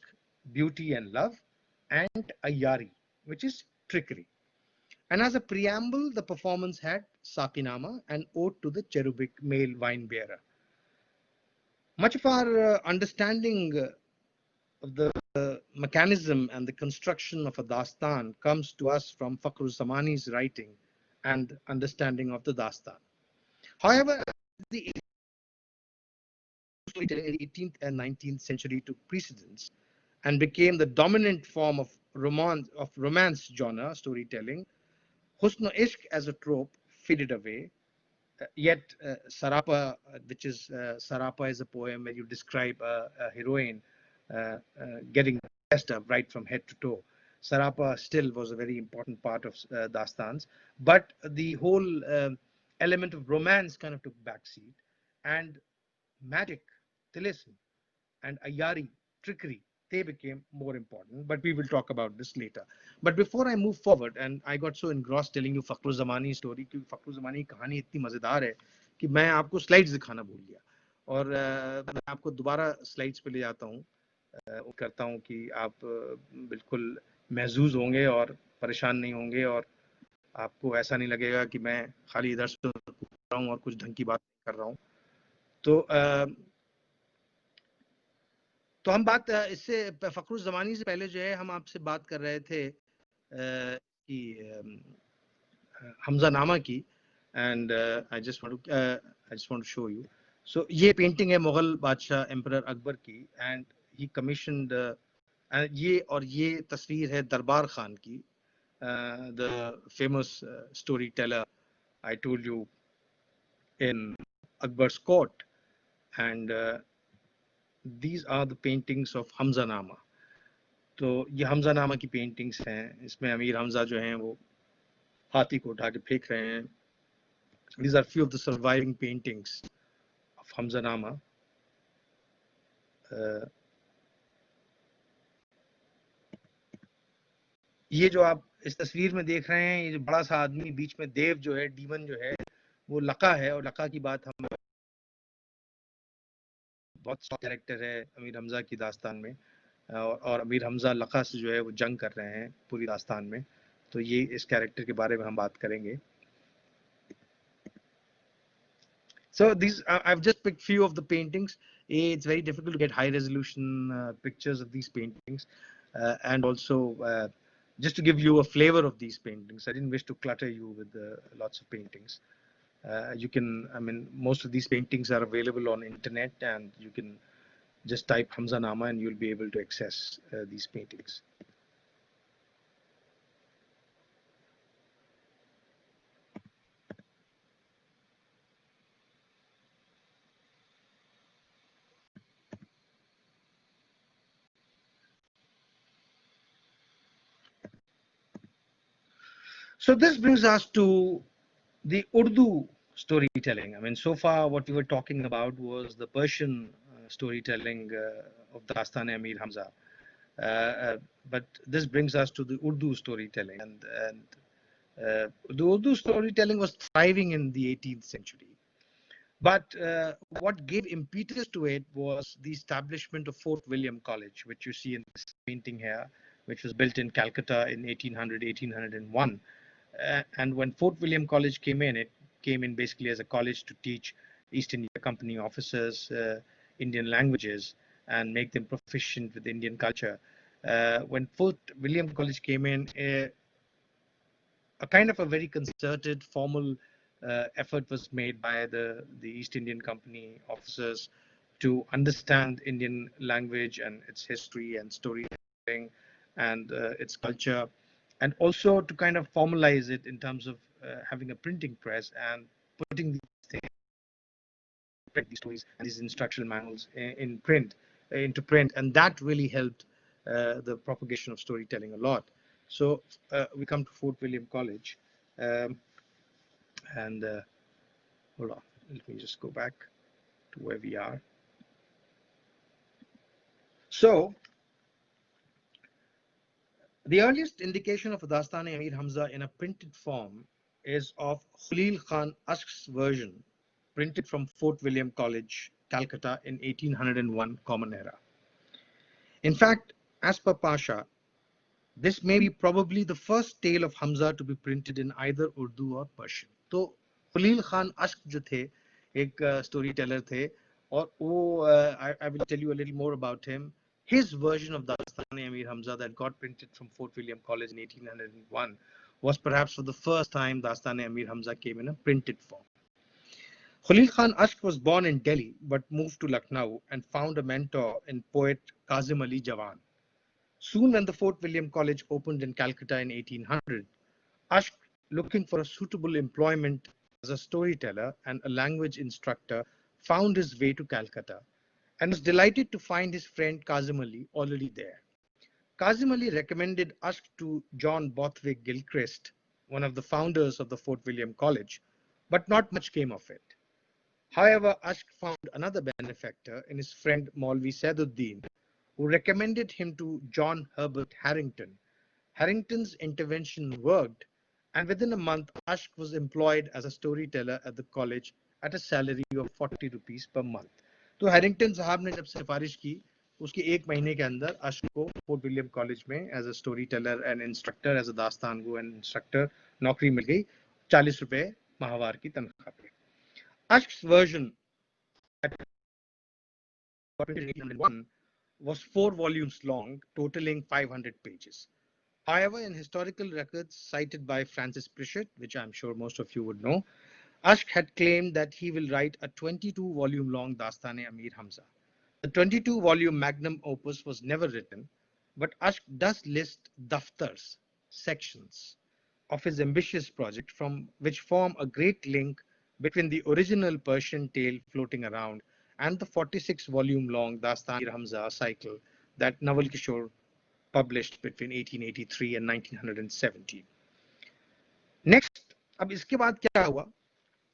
B: beauty and love, and ayari, which is trickery. And as a preamble, the performance had Sakinama, an ode to the cherubic male wine bearer. Much of our understanding of the mechanism and the construction of a dastan comes to us from Fakhr-uz-Zamani's writing and understanding of the dastan. However, the 18th and 19th century took precedence and became the dominant form of romance genre storytelling. Husn-o-ishq as a trope faded away. Yet Sarapa, which is Sarapa is a poem where you describe a heroine getting dressed up right from head to toe. Sarapa still was a very important part of Dastans, but the whole element of romance kind of took backseat, and magic, tilism, and ayari, trickery, they became more important, but we will talk about this later. But before I move forward, and I got so engrossed telling you Fakhr-uz-Zamani story, क्योंकि Fakhr-uz-Zamani की कहानी इतनी मजेदार है कि मैं आपको slides दिखाना भूल गया, और मैं आपको दोबारा स्लाइड्स पे ले जाता हूँ. करता हूँ कि आप बिल्कुल महजूज होंगे और परेशान नहीं होंगे, और आपको ऐसा नहीं लगेगा कि मैं खाली इधर से कर रहा हूँ और कुछ ढंग की बात कर रहा हूँ. तो हम बात इससे फखरुज़्ज़मानी से पहले जो है हम आपसे बात कर रहे थे कि हमजा नामा की, and I just want to show you. So ये पेंटिंग है मुगल बादशाह एम्परर अकबर की, एंड ही कमीशन्ड, ये तस्वीर है दरबार खान की, the famous story teller I told you in Akbar's court. And these are the paintings of Hamza नामा. तो ये हमजा नामा की पेंटिंग्स हैं. इसमें अमीर हमजा जो हैं वो हाथी को उठा के फेंक रहे हैं. These are few of the surviving paintings of Hamza नामा. ये जो आप इस तस्वीर में देख रहे हैं, ये जो बड़ा सा आदमी बीच में देव जो है, डीमन जो है, वो लका है. और लका की बात हम बहुत कैरेक्टर है अमीर हमजा की दास्तान में, और अमीर हमजा लका से जो है वो जंग कर रहे हैं पूरी दास्तान में. तो ये इस कैरेक्टर के बारे में हम बात करेंगे. So these I've just picked few of the paintings. It's very difficult to get high resolution pictures of these paintings, and also just to give you a flavor of these paintings. I didn't wish to clutter you with lots of paintings. You can, I mean, most of these paintings are available on internet, and you can just type Hamza Nama and you'll be able to access these paintings. So this brings us to the Urdu storytelling. I mean, so far what we were talking about was the Persian storytelling of Dastan Amir Hamza. But this brings us to the Urdu storytelling, and the Urdu storytelling was thriving in the 18th century. But what gave impetus to it was the establishment of Fort William College, which you see in this painting here, which was built in Calcutta in 1800-1801. And when Fort William College came in, it came in basically as a college to teach East India Company officers Indian languages and make them proficient with Indian culture. When Fort William College came in, a kind of a very concerted, formal effort was made by the East Indian Company officers to understand Indian language and its history and storytelling and its culture, and also to kind of formalize it in terms of having a printing press and putting these things, these stories and these instructional manuals in print, into print, and that really helped the propagation of storytelling a lot. So we come to Fort William College, um, and hold on, let me just go back to where we are. So the earliest indication of Dastane Amir Hamza in a printed form is of Khalil Khan Ashq's version, printed from Fort William College, Calcutta in 1801 Common Era. In fact, as per Pasha, this may be probably the first tale of Hamza to be printed in either Urdu or Persian. तो Khalil Khan Ashq जो थे एक storyteller थे, और वो I will tell you a little more about him. His version of Dastane Amir Hamza that got printed from Fort William College in 1801 was perhaps for the first time Dastane Amir Hamza came in a printed form. Khalil Khan Ashq was born in Delhi but moved to Lucknow and found a mentor in poet Kazim Ali Jawan. Soon when the Fort William College opened in Calcutta in 1800, Ashq, looking for a suitable employment as a storyteller and a language instructor, found his way to Calcutta and was delighted to find his friend Kazim Ali already there. Kazim Ali recommended Ashq to John Bothwick Gilchrist, one of the founders of the Fort William College, but not much came of it. However, Ashq found another benefactor in his friend Maulvi Saiduddin, who recommended him to John Herbert Harrington. Harrington's intervention worked, and within a month, Ashq was employed as a storyteller at the college at a salary of 40 rupees per month. तो Harrington साहब ने जब सिफारिश की, उसके एक महीने के अंदर अश्क को फोर्ट विलियम कॉलेज में as a story teller and instructor, as a dastango and instructor नौकरी मिल गई 40 रुपए माहवार की तनख्वाह पे. Ashq's version was 4 volumes long, totaling 500 pages. However, in historical records cited by Francis Pritchett, which I'm sure most of you would know, Ashq had claimed that he will write a 22-volume long Dastane Amir Hamza. The 22-volume magnum opus was never written, but Ashq does list daftars, sections, of his ambitious project from which form a great link between the original Persian tale floating around and the 46-volume long Dastan Amir Hamza cycle that Nawal Kishore published between 1883 and 1917. Next, अब इसके बाद क्या हुआ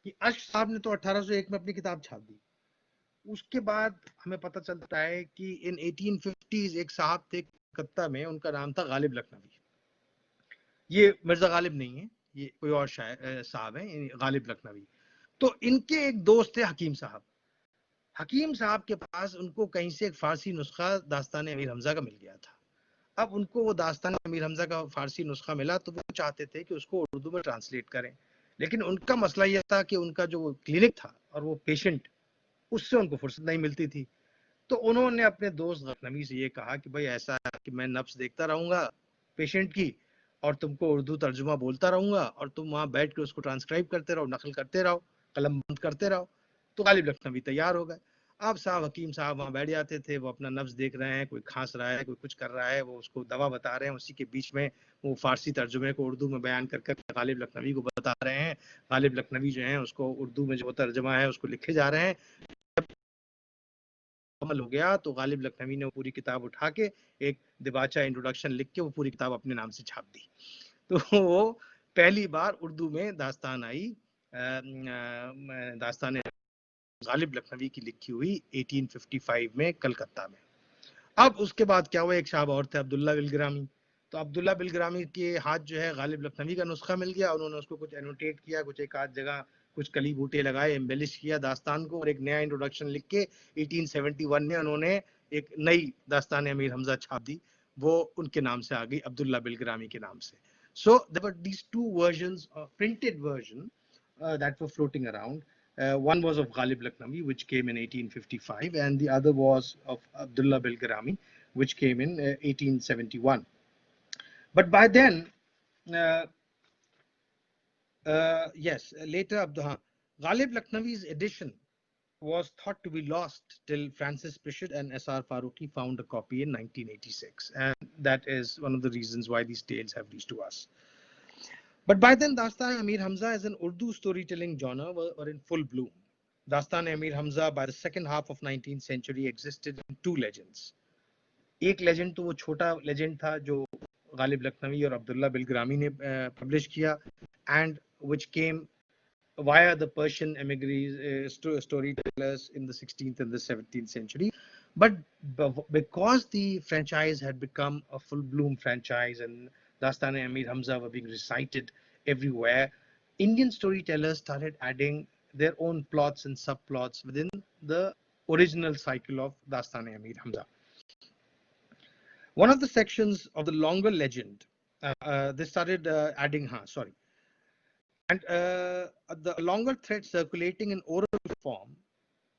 B: कि अश्क साहब ने तो 1801 में अपनी किताब छाप दी. उसके बाद हमें पता चलता है कि इन 1850s एक साहब थे कलकत्ता में, उनका नाम था गालिब लखनवी. ये मिर्जा गालिब नहीं है, ये कोई और साहब है, गालिब लखनवी. तो इनके एक दोस्त थे हकीम साहब. हकीम साहब के पास उनको कहीं से एक फारसी नुस्खा दास्तान अमीर हमजा का मिल गया था. अब उनको वो दास्तान अमीर हमजा का फारसी नुस्खा मिला तो वो चाहते थे कि उसको उर्दू में ट्रांसलेट करें, लेकिन उनका मसला यह था कि उनका जो क्लिनिक था और वो पेशेंट, उससे उनको फुर्सत नहीं मिलती थी. तो उन्होंने अपने दोस्त गफनवी से ये कहा कि भाई ऐसा है कि मैं नब्स देखता रहूंगा पेशेंट की और तुमको उर्दू तर्जुमा बोलता रहूंगा और तुम वहां बैठ के उसको ट्रांसक्राइब करते रहो, नकल करते रहो, कलम बंद करते रहो. तो गालिब लखनवी तैयार हो गए. अब साहब हकीम साहब वहां बैठ जाते थे, वो अपना नब्स देख रहे हैं, कोई खांस रहा है, कोई कुछ कर रहा है, वो उसको दवा बता रहे हैं, उसी के बीच में वो फारसी तर्जुमे को उर्दू में बयान कर गालिब लखनवी को बता रहे हैं. गालिब लखनवी जो है उसको उर्दू में जो तर्जुमा है उसको लिखे जा रहे हैं. हो गया तो गालिब लखनवी ने पूरी किताब उठा के एक दिबाचा इंट्रोडक्शन लिख के वो पूरी किताब अपने नाम से छाप दी. तो वो पहली बार उर्दू में दास्तान आई, दास्तान गालिब लखनवी की लिखी हुई 1855 में कलकत्ता में. अब उसके बाद क्या हुआ, एक साहब और थे अब्दुल्ला बिलग्रामी. तो अब्दुल्ला बिलग्रामी के हाथ जो है गालिब लखनवी का नुस्खा मिल गया, उन्होंने उसको कुछ एनोटेट किया, कुछ एक आध जगह कुछ कली बूटे लगाए, एम्बेलिश किया दास्तान को और एक नया इंट्रोडक्शन लिख के 1871 में उन्होंने एक नई दास्तान अमीर हमजा छाप दी. वो उनके नाम से आ गई, अब्दुल्ला बिलग्रामी के नाम से. So there were these two versions, printed version that were floating around. One was of Ghalib Lakhnavi, which came in 1855, and the other was of Abdullah Bilgarami, which came in 1871. But by then, Yes, later Abdul Ghalib Laknavi's edition was thought to be lost till Francis Pritchard and S.R. Farooqi found a copy in 1986. And that is one of the reasons why these tales have reached to us. But by then, Dastan-e-Amir Hamza as an Urdu storytelling genre were in full bloom. Dastan-e-Amir Hamza by the second half of 19th century existed in two legends. एक legend तो वो छोटा legend था जो गालिब लखनवी और अब्दुल्ला बिलग्रामी ने publish किया, and which came via the Persian emigres, storytellers in the 16th and the 17th century. But because the franchise had become a full-bloom franchise and Dastan-e-Amir Hamza were being recited everywhere, Indian storytellers started adding their own plots and subplots within the original cycle of Dastan-e-Amir Hamza. One of the sections of the longer legend, they started adding, and the longer thread circulating in oral form,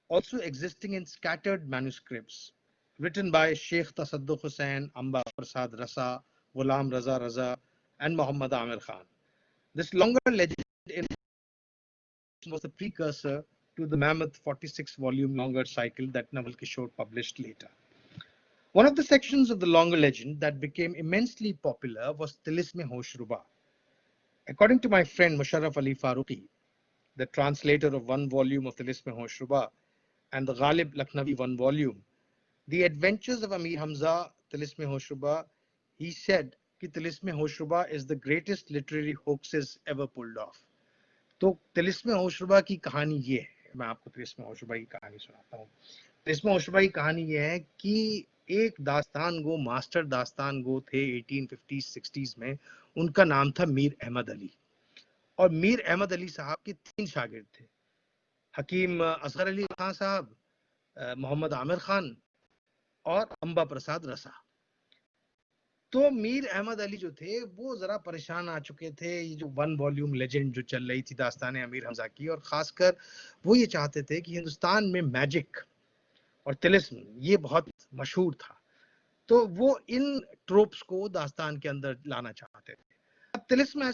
B: also existing in scattered manuscripts, written by Sheikh Tasadduq Hussain, Amba Prasad Rasa, Ghulam Raza Raza, and Muhammad Amir Khan. This longer legend was the precursor to the mammoth 46-volume longer cycle that Naval Kishore published later. One of the sections of the longer legend that became immensely popular was Tilisme-Hoshruba. According to my friend Musharraf Ali Farooqi, the translator of one volume of Tilisme-Hoshruba and the Ghalib Lakhnavi one volume, The Adventures of Amir Hamza, Tilisme-Hoshruba, he said that Tilisme-Hoshruba is the greatest literary hoaxes ever pulled off. तो तिलिस्मे-होशरुबा की कहानी ये है, मैं आपको तिलिस्मे-होशरुबा की कहानी सुनाता हूँ। तिलिस्मे-होशरुबा की कहानी ये है कि एक दास्तान गो, मास्टर दास्तान गो थे 1850s 60s में, उनका नाम था मीर अहमद अली, और मीर अहमद अली साहब के 3 शागिर्द थे, हकीम असगर अली खान साहब, मोहम्मद आमिर खान और अंबा प्रसाद रसा। तो मीर अहमद अली जो थे वो जरा परेशान आ चुके थे, ये जो 1 वॉल्यूम लेजेंड जो चल रही थी दास्तान अमीर हमजा की, और खासकर वो ये चाहते थे कि हिंदुस्तान में मैजिक और तिलिस्म ये बहुत मशहूर था, तो वो इन ट्रोप्स को दास्तान के अंदर लाना चाहते थे। अब तिलिस्म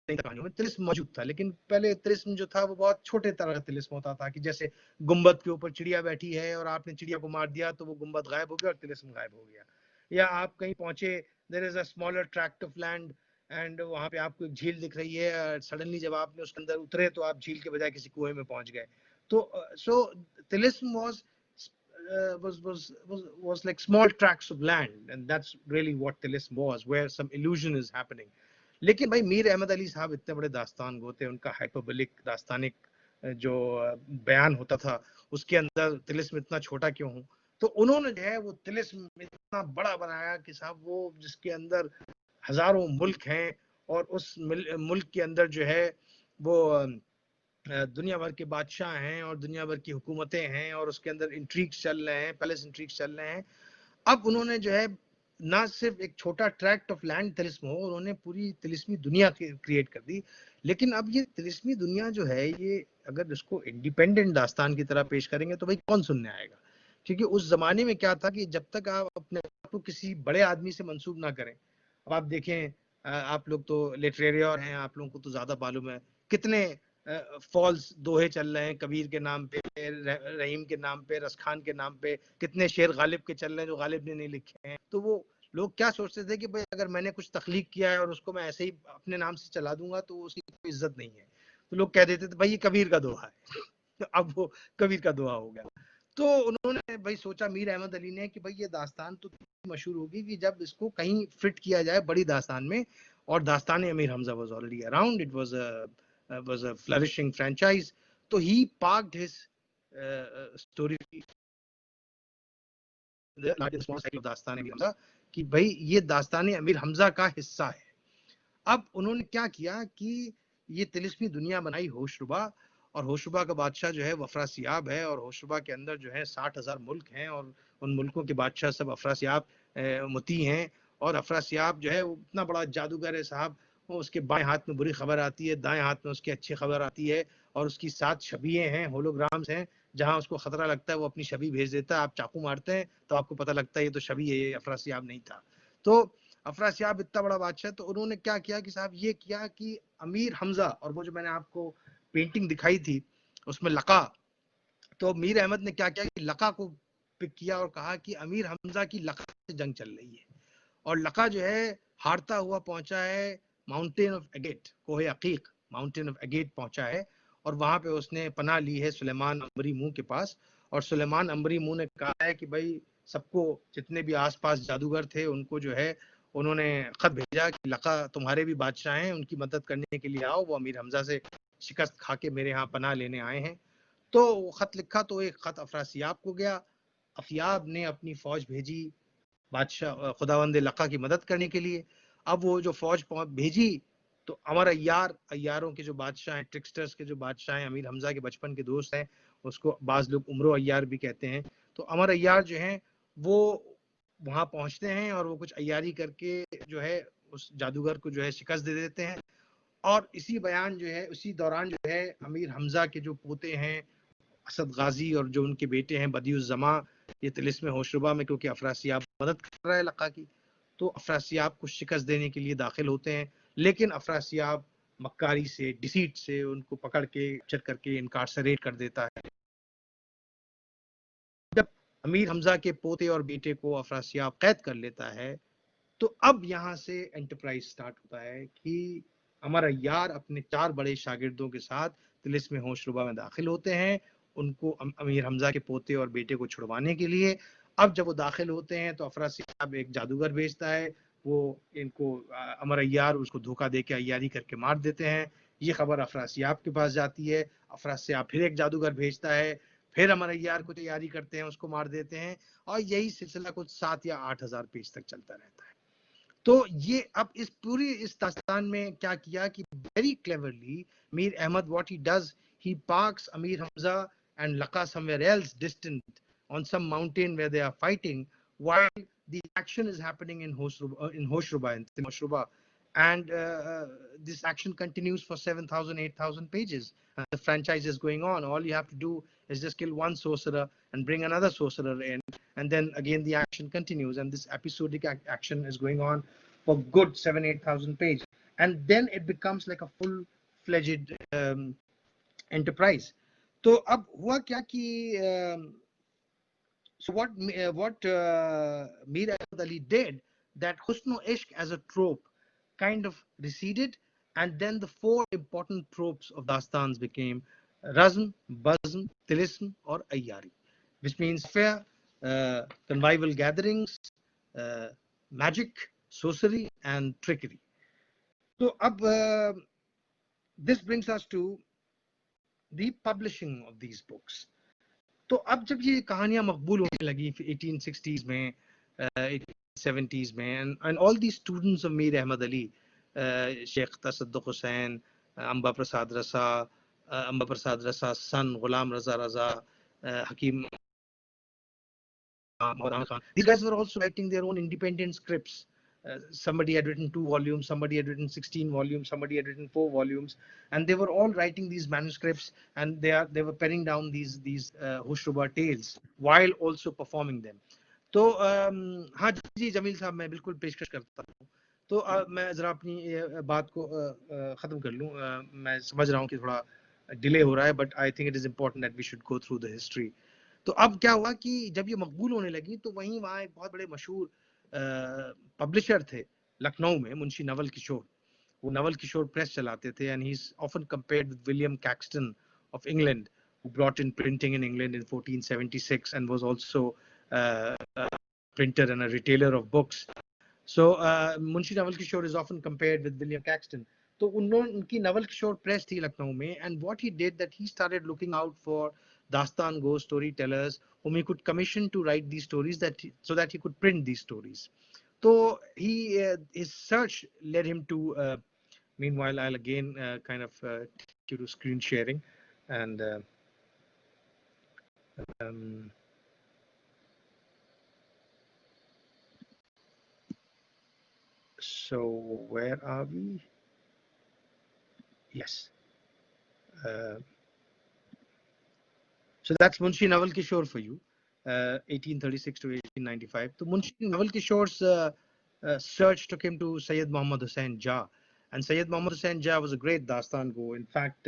B: तिलिस्म मौजूद था, लेकिन पहले तिलिस्म जो था वो बहुत छोटे तरह का तिलिस्म होता था कि जैसे गुंबद के ऊपर चिड़िया बैठी है और आपने चिड़िया को मार दिया तो वो गुंबद गायब हो गया और तिलिस्म गायब हो गया। या आप कहीं पहुंचे, there is a smaller tract of land and वहां पे आपको एक झील दिख रही है, सडनली जब आपने उसके अंदर उतरे तो आप झील के बजाय किसी कुएं में पहुंच गए। तो सो तिलिस्म was like small tracts of land, and that's really what tilism was, where some illusion is happening. लेकिन भाई मीर अहमद अली साहब इतने बड़े दास्तान गो थे, उनका हाइपरबोलिक दास्तानिक जो बयान होता था उसके अंदर तिलिस्म इतना छोटा क्यों हो, तो उन्होंने जो है वो तिलिस्म इतना बड़ा बनाया कि साहब वो जिसके अंदर हजारों मुल्क हैं और उस मुल्क के अंदर जो है वो दुनिया भर के बादशाह हैं और दुनिया भर की हुकूमतें हैं और उसके अंदर इंट्रीग्स चल रहे हैं, पैलेस इंट्रीग्स चल रहे हैं। अब उन्होंने जो है ना सिर्फ एक छोटा ट्रैक्ट ऑफ लैंड तिलिस्म हो, उन्होंने पूरी तिलिस्मी दुनिया क्रिएट कर दी। लेकिन अब ये तिलिस्मी दुनिया जो है, ये अगर इसको इंडिपेंडेंट दास्तान की तरह पेश करेंगे तो भाई कौन सुनने आएगा, क्योंकि उस जमाने में क्या था कि जब तक आप अपने आप को किसी बड़े आदमी से मंसूब ना करें, अब आप देखें, आप लोग तो लिटरेरियर हैं, आप लोगों को तो ज्यादा मालूम है कितने फॉल्स दोहे चल रहे हैं, कबीर के नाम पे, रहीम के नाम पे, रसखान के नाम पे, कितने शेर गालिब के चल रहे हैं जो गालिब ने नहीं लिखे हैं। तो वो लोग क्या सोचते थे कि भाई अगर मैंने कुछ तख्लीक किया है और उसको मैं ऐसे ही अपने नाम से चला दूंगा तो उसकी कोई इज्जत नहीं है, तो लोग कह देते थे भाई ये कबीर का दोहा है। अब वो कबीर का दोहा हो गया। तो उन्होंने भाई सोचा मीर अहमद अली ने कि भाई ये दास्तान तो मशहूर होगी कि जब इसको कहीं फिट किया जाए बड़ी दास्तान में, और दास्तान Amir Hamza was already around, it was a flourishing franchise. So he parked his story, the largest small cycle of दास्तान अमीर हमजा, कि भाई ये दास्तान अमीर हमजा का हिस्सा है। अब उन्होंने क्या किया कि ये तिलिस्मी दुनिया बनाई होशरुबा, और होशरुबा का बादशाह जो है वो अफरासियाब है, और होशरुबा के अंदर जो है 60,000 मुल्क हैं और उन मुल्कों के बादशाह सब अफरासियाब मुती हैं, और अफरासियाब जो है वो इतना बड़ा जादूगर है साहब, उसके बाएं हाथ में बुरी खबर आती है, दाएं हाथ में उसकी अच्छी खबर आती है, और उसकी 7 छवियां हैं, होलोग्राम्स हैं, जहां उसको खतरा लगता है वो अपनी छवि भेज देता है, आप चाकू मारते हैं तो आपको पता लगता है ये तो छवि है, ये अफरासियाब नहीं था। तो अफरासियाब इतना बड़ा बादशाह, तो उन्होंने क्या किया कि साहब ये किया कि अमीर हमजा, और वो जो मैंने आपको पेंटिंग दिखाई थी उसमें लका, तो मीर अहमद ने क्या किया कि लका को पिक किया और कहा कि अमीर हमजा की लका से जंग चल रही है, और लका जो है हारता हुआ पहुंचा है माउंटेन ऑफ एगेट, कोहे अकीक, माउंटेन ऑफ एगेट पहुंचा है, और वहां पे उसने पनाह ली है सुलेमान अंबरी मुंह के पास। और सुलेमान अंबरी मुंह ने कहा है कि भाई सबको, जितने भी आसपास जादूगर थे उनको जो है उन्होंने खत भेजा कि लका तुम्हारे भी बादशाह हैं, उनकी मदद करने के लिए आओ, वो अमीर हमजा से शिकस्त खा के मेरे यहाँ पनाह लेने आए हैं। तो वो खत लिखा, तो एक खत अफरासियाब को गया, अफियाब ने अपनी फौज भेजी बादशाह खुदावंद लका की मदद करने के लिए। अब वो जो फौज भेजी, तो अमर अय्यार, अय्यारों के जो बादशाह हैं, ट्रिक्स्टर्स के जो बादशाह हैं, अमीर हमजा के बचपन के दोस्त हैं, उसको बाज लोग उमरो अय्यार भी कहते हैं। तो अमर अय्यार जो हैं वो वहां पहुंचते हैं और वो कुछ अय्यारी करके जो है उस जादूगर को जो है शिकस्त दे देते हैं। और इसी बयान जो है, उसी दौरान जो है अमीर हमजा के जो पोते हैं असद गाजी और जो उनके बेटे हैं बदियुज्जमा, ये तिलिस्म होशरुबा में, क्योंकि अफरासियाब मदद कर रहा है लका की, तो अफरासियाब को शिकस्त देने के लिए दाखिल होते हैं। लेकिन अफरासियाब मक्कारी से, डिसीट से उनको पकड़ के कैप्चर करके इनकार्सरेट कर देता है। जब अमीर हमजा के पोते और बेटे को अफरासियाब कैद कर लेता है, तो अब यहाँ से एंटरप्राइज स्टार्ट होता है कि अमर अय्यार अपने 4 बड़े शागिर्दों के साथ तिलिस्म होशरुबा में दाखिल होते हैं, उनको अमीर हमजा के पोते और बेटे को छुड़वाने के लिए। अब जब वो दाखिल होते हैं तो अफरासियाब एक जादूगर भेजता है, वो इनको अमर अय्यार उसको धोखा दे के अय्यारी करके मार देते हैं। ये खबर अफरासियाब के पास जाती है, अफरासियाब फिर एक जादूगर भेजता है, फिर अमर अय्यार को तैयारी करते हैं, उसको मार देते हैं, और यही सिलसिला कुछ 7 या 8 हजार पेज तक चलता रहता है। तो ये अब इस पूरी इस दास्तान में क्या किया कि very cleverly Mir Ahmad, what he does, he parks Amir Hamza and Laka somewhere else distant on some mountain where they are fighting while the action is happening in Hoshruba, in Hoshruba. And this action continues for 7,000, 8,000 pages. And the franchise is going on. All you have to do is just kill one sorcerer and bring another sorcerer in. And then again, the action continues. And this episodic action is going on for good 7,000, 8,000 pages. And then it becomes like a full-fledged enterprise. तो अब हुआ क्या कि so what Mir Ahmad Ali did, that Husn Ishq as a trope kind of receded, and then the 4 important tropes of Dastans became Razm, Bazm, Tilism, or Ayyari, which means fair, convivial gatherings, magic, sorcery, and trickery. So this brings us to the publishing of these books. तो अब जब ये कहानियां मकबूल होने लगी 1860s में, 1870s में, and all these students of Mir Ahmad Ali, Sheikh Tasadduq Hussain, Amba Prasad Rasa's son Ghulam Raza Raza, Hakim Maulana Khan, these guys were also writing their own independent scripts. Somebody had written 2 volumes, somebody had written 16 volumes, somebody had written 4 volumes, and they were all writing these manuscripts, and they were penning down these Hoshruba tales while also performing them. तो हाँ जी जमील साहब, मैं बिल्कुल पेशकश करता हूँ। तो मैं ज़रा अपनी बात को ख़त्म कर लूँ। मैं समझ रहा हूँ कि थोड़ा डिले हो रहा है, but I think it is important that we should go through the history. तो अब क्या हुआ कि जब ये मकबूल होने लगी, तो वहीं वहाँ एक बहुत बड़े मशहूर पब्लिशर थे लखनऊ में, मुंशी नवल किशोर। वो नवल किशोर प्रेस चलाते थे, and he's often compared with William Caxton of England, who brought in printing in England in 1476 and was also a printer and a retailer of books. So Munshi Nawal Kishore is often compared with William Caxton. तो उनकी Naval Kishore press थी लखनऊ में, and what he did, that he started looking out for Dastan ghost storytellers whom he could commission to write these stories, so that he could print these stories. So his search led him to meanwhile, I'll again kind of take you to screen sharing, and so where are we? Yes. So that's Munshi Nawal Kishore for you, 1836 to 1895. So Munshi Nawal Kishore's search took him to Sayyid Muhammad Hussain Jah. And Sayyid Muhammad Hussain Jah was a great Dastan go. In fact,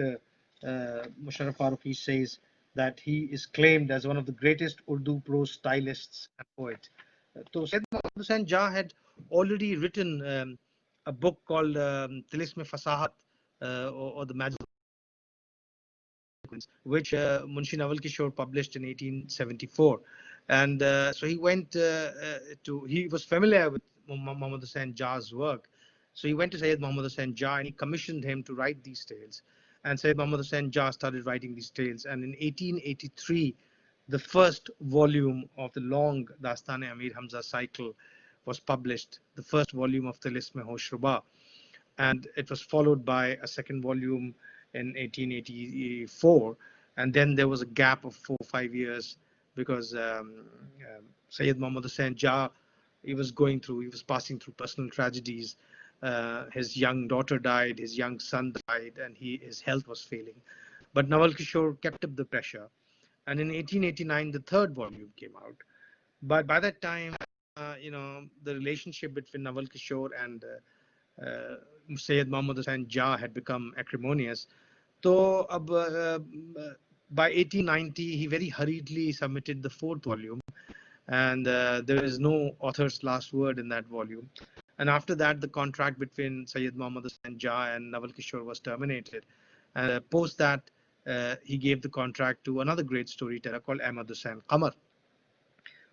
B: Musharraf Farooqi says that he is claimed as one of the greatest Urdu prose stylists and poet. So Sayyid Muhammad Hussain Jah had already written a book called Tilism Fasahat, or the Magic, which Munshi Nawal Kishore published in 1874. And so he went he was familiar with Muhammad Hussain Jah's work. So he went to Sayyid Muhammad Hussain Jah and he commissioned him to write these tales. And Sayyid Muhammad Hussain Jah started writing these tales. And in 1883, the first volume of the long Dastan-e Amir Hamza cycle was published, the first volume of Tilism-e-Hoshruba. And it was followed by a second volume in 1884, and then there was a gap of 4 or 5 years because Sayyid Muhammad Hussain Jah, he was passing through personal tragedies. His young daughter died, his young son died, and his health was failing. But Nawal Kishore kept up the pressure, and in 1889 the third volume came out. But by that time, the relationship between Nawal Kishore and Sayyid Muhammad Hussain Jah had become acrimonious. So by 1890, he very hurriedly submitted the fourth volume, and there is no author's last word in that volume. And after that, the contract between Sayyid Muhammad Hussain Jah and Nawal Kishore was terminated. And post that, he gave the contract to another great storyteller called Ahmad Hussain Qamar.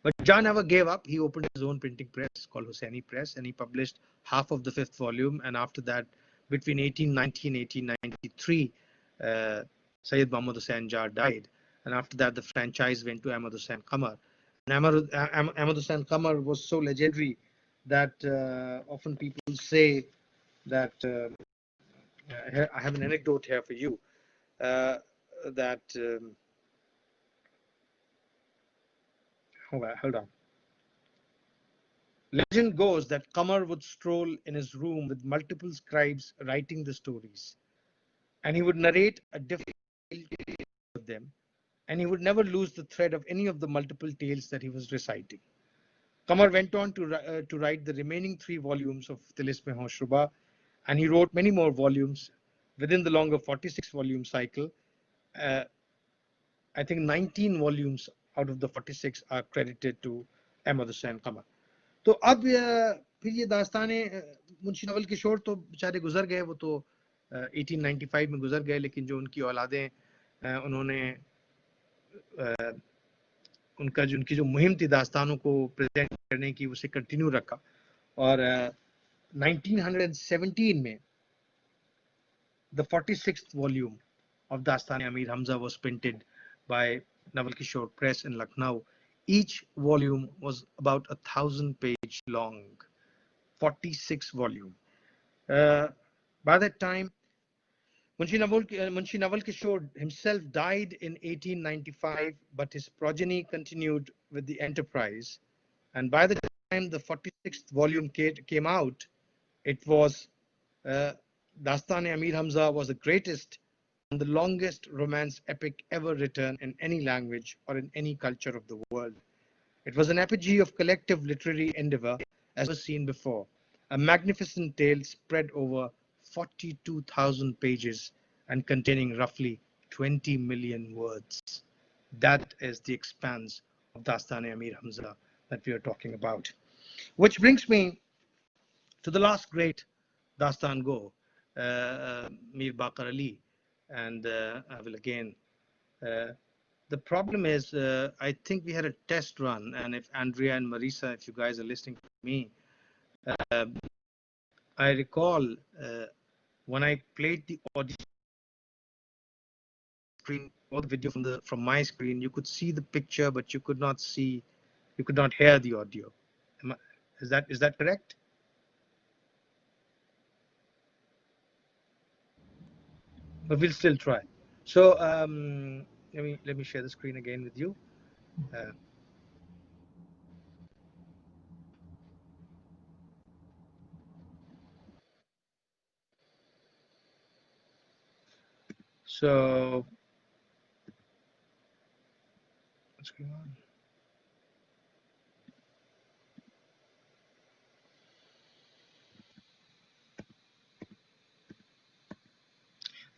B: But Jah never gave up. He opened his own printing press called Hussaini Press, and he published half of the fifth volume. And after that, between 1890 and 1893, Sayyid Muhammad Hussain Jah died. And after that, the franchise went to Ahmad Hussain Qamar. And Ahmad Hussain Qamar was so legendary that often people say that I have an anecdote here for you, that hold on. Legend goes that Qamar would stroll in his room with multiple scribes writing the stories, and he would narrate a different tale of them, and he would never lose the thread of any of the multiple tales that he was reciting. Qamar went on to write the remaining 3 volumes of Tilism-e-Hoshruba, and he wrote many more volumes within the longer 46-volume cycle. I think 19 volumes out of the 46 are credited to Ahmad Hussain Qamar. तो अब फिर ये दास्तान मुंशी नवल किशोर तो बेचारे गुजर गए, वो तो 1895 में गुजर गए, लेकिन जो उनकी औलादें उन्होंने उनकी जो मुहिम थी दास्तानों को प्रेजेंट करने की, उसे कंटिन्यू रखा. और 1917 में the 46th volume of Dastan Amir Hamza was printed by Nawal Kishore Press in Lucknow. Each volume was about 1,000 page long, 46 volume. By that time, Munshi Nawal Kishore himself died in 1895, but his progeny continued with the enterprise. And by the time the 46th volume came out, it was Dastan Amir Hamza was the greatest and the longest romance epic ever written in any language or in any culture of the world. It was an apogee of collective literary endeavor as never seen before, a magnificent tale spread over 42,000 pages and containing roughly 20 million words. That is the expanse of Dastan Amir Hamza that we are talking about. Which brings me to the last great Dastan Go, Mir Baqir Ali. And I will again, the problem is, I think we had a test run, and if Andrea and Marisa, if you guys are listening to me, I recall when I played the audio screen or the video from my screen, you could see the picture, but you could not hear the audio. Is that correct? But we'll still try. So let me share the screen again with you. So what's going on?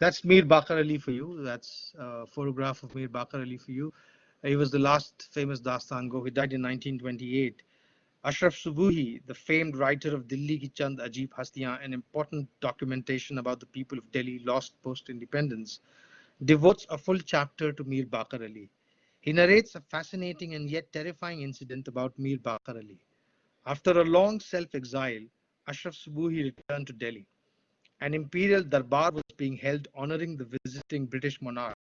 B: That's Mir Bakar Ali for you. That's a photograph of Mir Bakar Ali for you. He was the last famous Dastan Go. He died in 1928. Ashraf Subuhi, the famed writer of Dilli Ki Chand Ajeeb Hastiyan, an important documentation about the people of Delhi lost post-independence, devotes a full chapter to Mir Bakar Ali. He narrates a fascinating and yet terrifying incident about Mir Bakar Ali. After a long self-exile, Ashraf Subuhi returned to Delhi. An imperial darbar was being held honoring the visiting British monarch.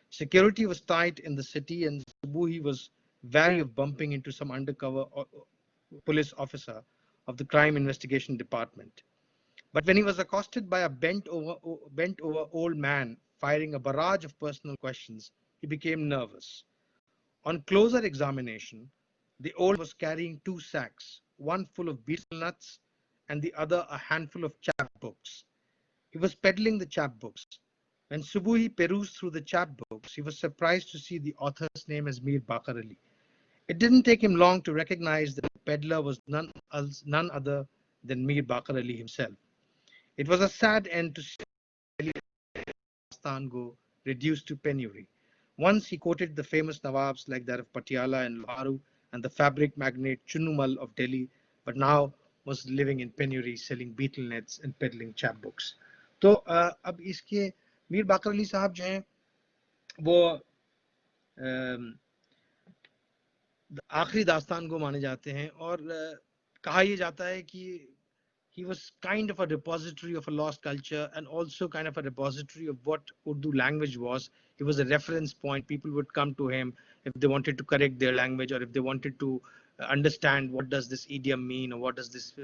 B: Security was tight in the city, and Subuhi was wary of bumping into some undercover police officer of the Crime Investigation Department. But when he was accosted by a bent over old man firing a barrage of personal questions, he became nervous. On closer examination, the old man was carrying two sacks, one full of betel nuts and the other a handful of chapbooks. He was peddling the chapbooks. When Subuhi perused through the chapbooks, he was surprised to see the author's name as Mir Bakar Ali. It didn't take him long to recognize that the peddler was none other than Mir Bakar Ali himself. It was a sad end to see Dastan Go reduced to penury. Once he quoted the famous Nawabs like that of Patiala and Loharu and the fabric magnate Chunumal of Delhi, but now was living in penury, selling betel nets and peddling chapbooks. तो अब इसके मीर बाकर अली साहब जो हैं वो आखिरी दास्तान को माने जाते हैं और कहा यह जाता है कि he was kind of a repository of a lost culture and also kind of a repository of what Urdu language was. He was a reference point. People would come to him if they wanted to correct their language or if they wanted to understand what does this idiom mean or what does this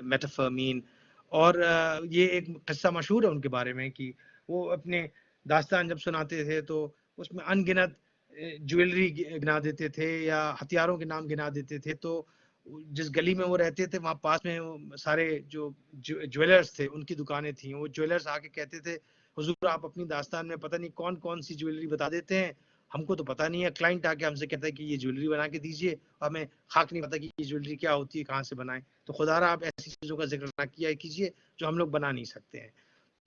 B: metaphor mean. और ये एक किस्सा मशहूर है उनके बारे में कि वो अपने दास्तान जब सुनाते थे तो उसमें अनगिनत ज्वेलरी गिना देते थे या हथियारों के नाम गिना देते थे. तो जिस गली में वो रहते थे वहां पास में सारे जो ज्वेलर्स थे उनकी दुकानें थी. वो ज्वेलर्स आके कहते थे हुजूर आप अपनी दास्तान में पता नहीं कौन कौन सी ज्वेलरी बता देते हैं, हमको तो पता नहीं है. क्लाइंट आके हमसे कहता है कि ये ज्वेलरी बना के दीजिए, हमें खाक नहीं पता कि ये ज्वेलरी क्या होती है, कहाँ से बनाएं. तो खुदारा आप ऐसी चीजों का जिक्र ना किया कीजिए जो हम लोग बना नहीं सकते हैं.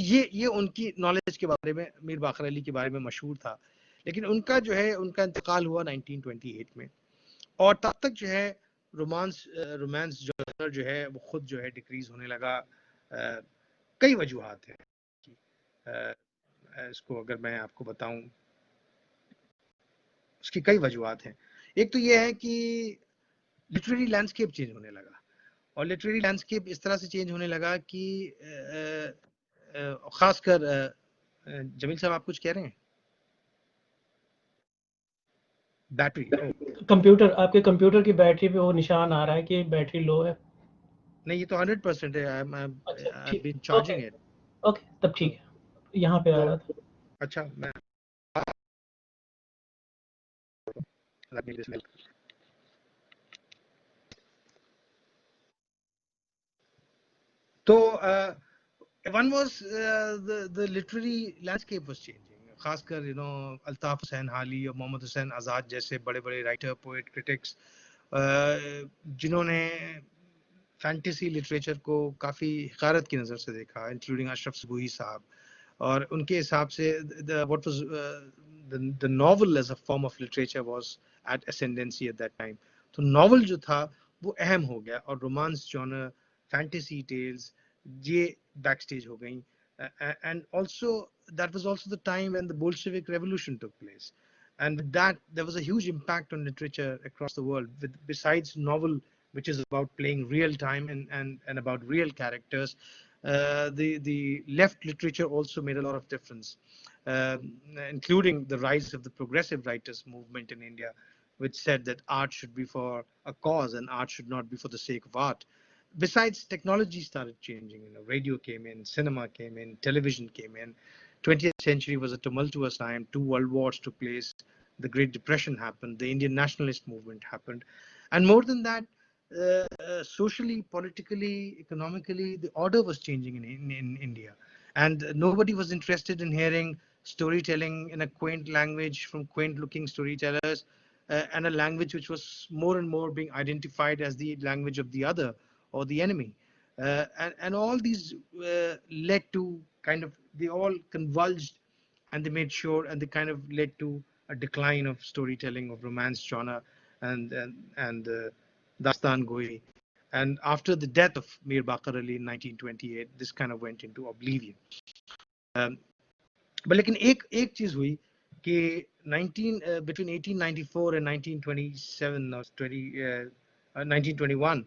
B: ये उनकी नॉलेज के बारे में मीर बाकर अली के बारे में मशहूर था. लेकिन उनका जो है उनका इंतकाल हुआ 1928 में और तब तक जो है रोमांस जॉनर जो है वो खुद जो है डिक्रीज होने लगा. कई वजूहात हैं. इसको अगर मैं आपको बताऊं उसकी कई वजूहात हैं. एक तो ये है कि लिटरेरी लैंडस्केप चेंज होने लगा और लिटरेरी लैंडस्केप इस तरह से चेंज होने लगा कि खासकर जमील साहब आप कुछ कह रहे हैं? बैटरी
A: कंप्यूटर, आपके कंप्यूटर की बैटरी पे वो निशान आ रहा है कि बैटरी लो है.
B: नहीं, ये तो 100% है. I've been charging it.
A: Okay, तब ठीक है. यहाँ पे आ रहा था.
B: अच्छा, मैं तो one was the literary landscape was changing. खासकर अल्ताफ हुसैन हाली और मोहम्मद हुसैन आज़ाद जैसे बड़े बड़े राइटर, पोएट, क्रिटिक्स जिन्होंने फैंटेसी लिटरेचर को काफ़ी हकारत की नज़र से देखा, इंक्लूडिंग अशरफ सुबूही साहब. और उनके हिसाब से what was the novel as a form of literature was at ascendancy at that time. तो नॉवल जो था वो अहम हो गया और रोमांस जॉनर, फैंटेसी टेल्स ये बैकस्टेज हो गई. And also that was also the time when the Bolshevik Revolution took place, and with that there was a huge impact on literature across the world. Besides novel, which is about playing real time and about real characters, the left literature also made a lot of difference, including the rise of the progressive writers movement in India, which said that art should be for a cause and art should not be for the sake of art. Besides, technology started changing. Radio came in, cinema came in, television came in. 20th century was a tumultuous time. 2 world wars took place. The Great Depression happened. The Indian nationalist movement happened. And more than that, socially, politically, economically, the order was changing in India. And nobody was interested in hearing storytelling in a quaint language from quaint looking storytellers, and a language which was more and more being identified as the language of the other or the enemy. And all these led to they all converged, and they made sure, and they kind of led to a decline of storytelling of romance genre and Dastan Goi. And after the death of Mir Baqir Ali in 1928, this kind of went into oblivion. Um, but लेकिन एक चीज हुई कि 19 between 1894 and 1927 or 1921,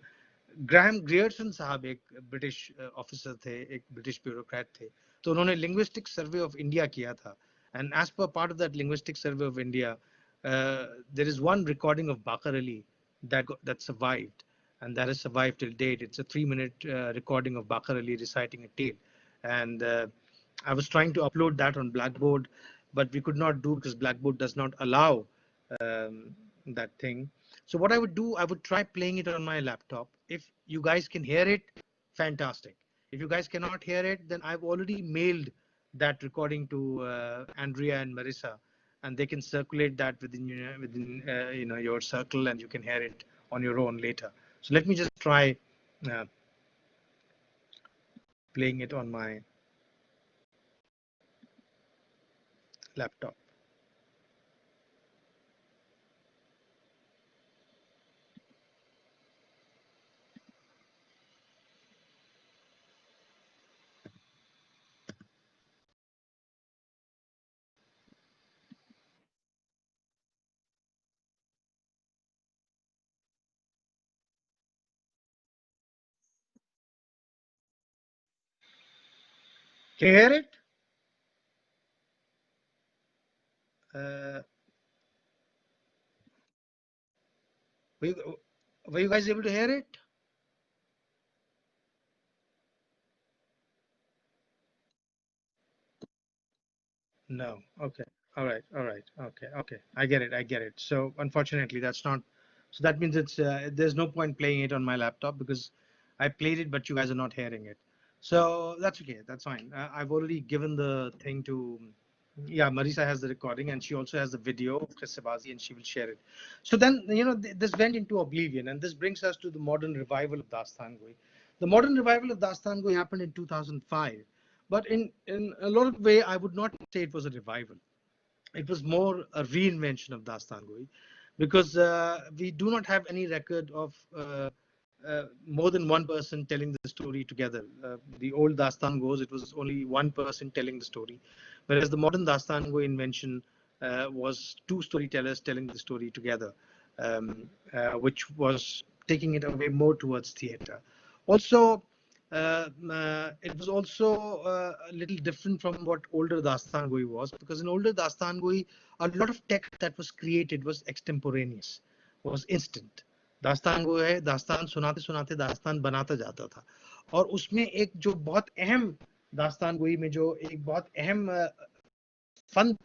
B: Graham Grierson साहब एक British officer थे, एक British bureaucrat थे, तो उन्होंने लिंग्विस्टिक सर्वे ऑफ इंडिया किया था. And as per part of that linguistic survey of India, there is one recording of Baqar Ali that survived, and that has survived till date. It's a 3-minute recording of Bakar Ali reciting a tale, and I was trying to upload that on Blackboard, but we could not do because Blackboard does not allow that thing. So what I would do, I would try playing it on my laptop. If you guys can hear it, fantastic. If you guys cannot hear it, then I've already mailed that recording to Andrea and Marissa, and they can circulate that within your circle, and you can hear it on your own later. So let me just try playing it on my laptop. Can you hear it? Were you guys able to hear it? No. Okay. All right. All right. Okay. Okay. I get it. I get it. So unfortunately, that's not. So that means it's there's no point playing it on my laptop because I played it, but you guys are not hearing it. So that's okay. That's fine. I've already given the thing to. Yeah, Marisa has the recording, and she also has the video of Chris Sabazi, and she will share it. So then, this went into oblivion, and this brings us to the modern revival of Dastan Goi. The modern revival of Dastan Goi happened in 2005, but in a lot of way, I would not say it was a revival. It was more a reinvention of Dastan Goi, because we do not have any record of more than one person telling the story together. The old Dastan goes, it was only one person telling the story, whereas the modern Dastan Go invention was two storytellers telling the story together, which was taking it away more towards theater. Also, it was also a little different from what older Dastan Goi was, because in older Dastan Goi, a lot of text that was created was extemporaneous, was instant. दास्तान वो है, दास्तान सुनाते सुनाते दास्तान बनाता जाता था, और उसमें एक जो बहुत अहम दास्तान गोई में जो एक बहुत अहम फन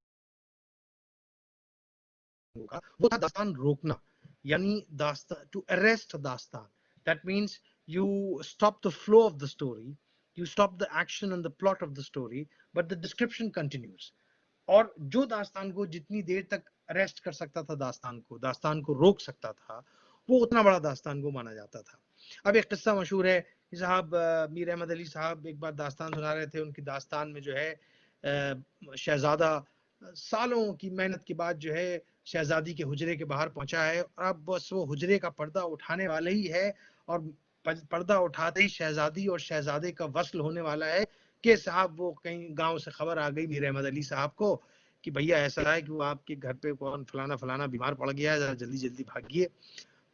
B: होगा वो था दास्तान रोकना, यानी दास्तान टू अरेस्ट दास्तान. That means you stop the flow of the story, you stop the action and the plot of the story, but the description continues. और जो दास्तान को जितनी देर तक अरेस्ट कर सकता था, दास्तान को रोक सकता था, वो उतना बड़ा दास्तान को माना जाता था. अब एक किस्सा मशहूर है कि साहब मीर अहमद अली साहब एक बार दास्तान सुना रहे थे. उनकी दास्तान में जो है शहजादा सालों की मेहनत के बाद जो है शहजादी के हुजरे के बाहर पहुंचा है, और अब बस वो हुजरे का पर्दा उठाने वाला ही है, और पर्दा उठाते ही शहजादी और शहजादे का वस्ल होने वाला है कि साहब वो कहीं गांव से खबर आ गई मीर अहमद अली साहब को कि भैया ऐसा है कि वो आपके घर पे कौन फलाना फलाना बीमार पड़ गया है, जरा जल्दी जल्दी भागिए.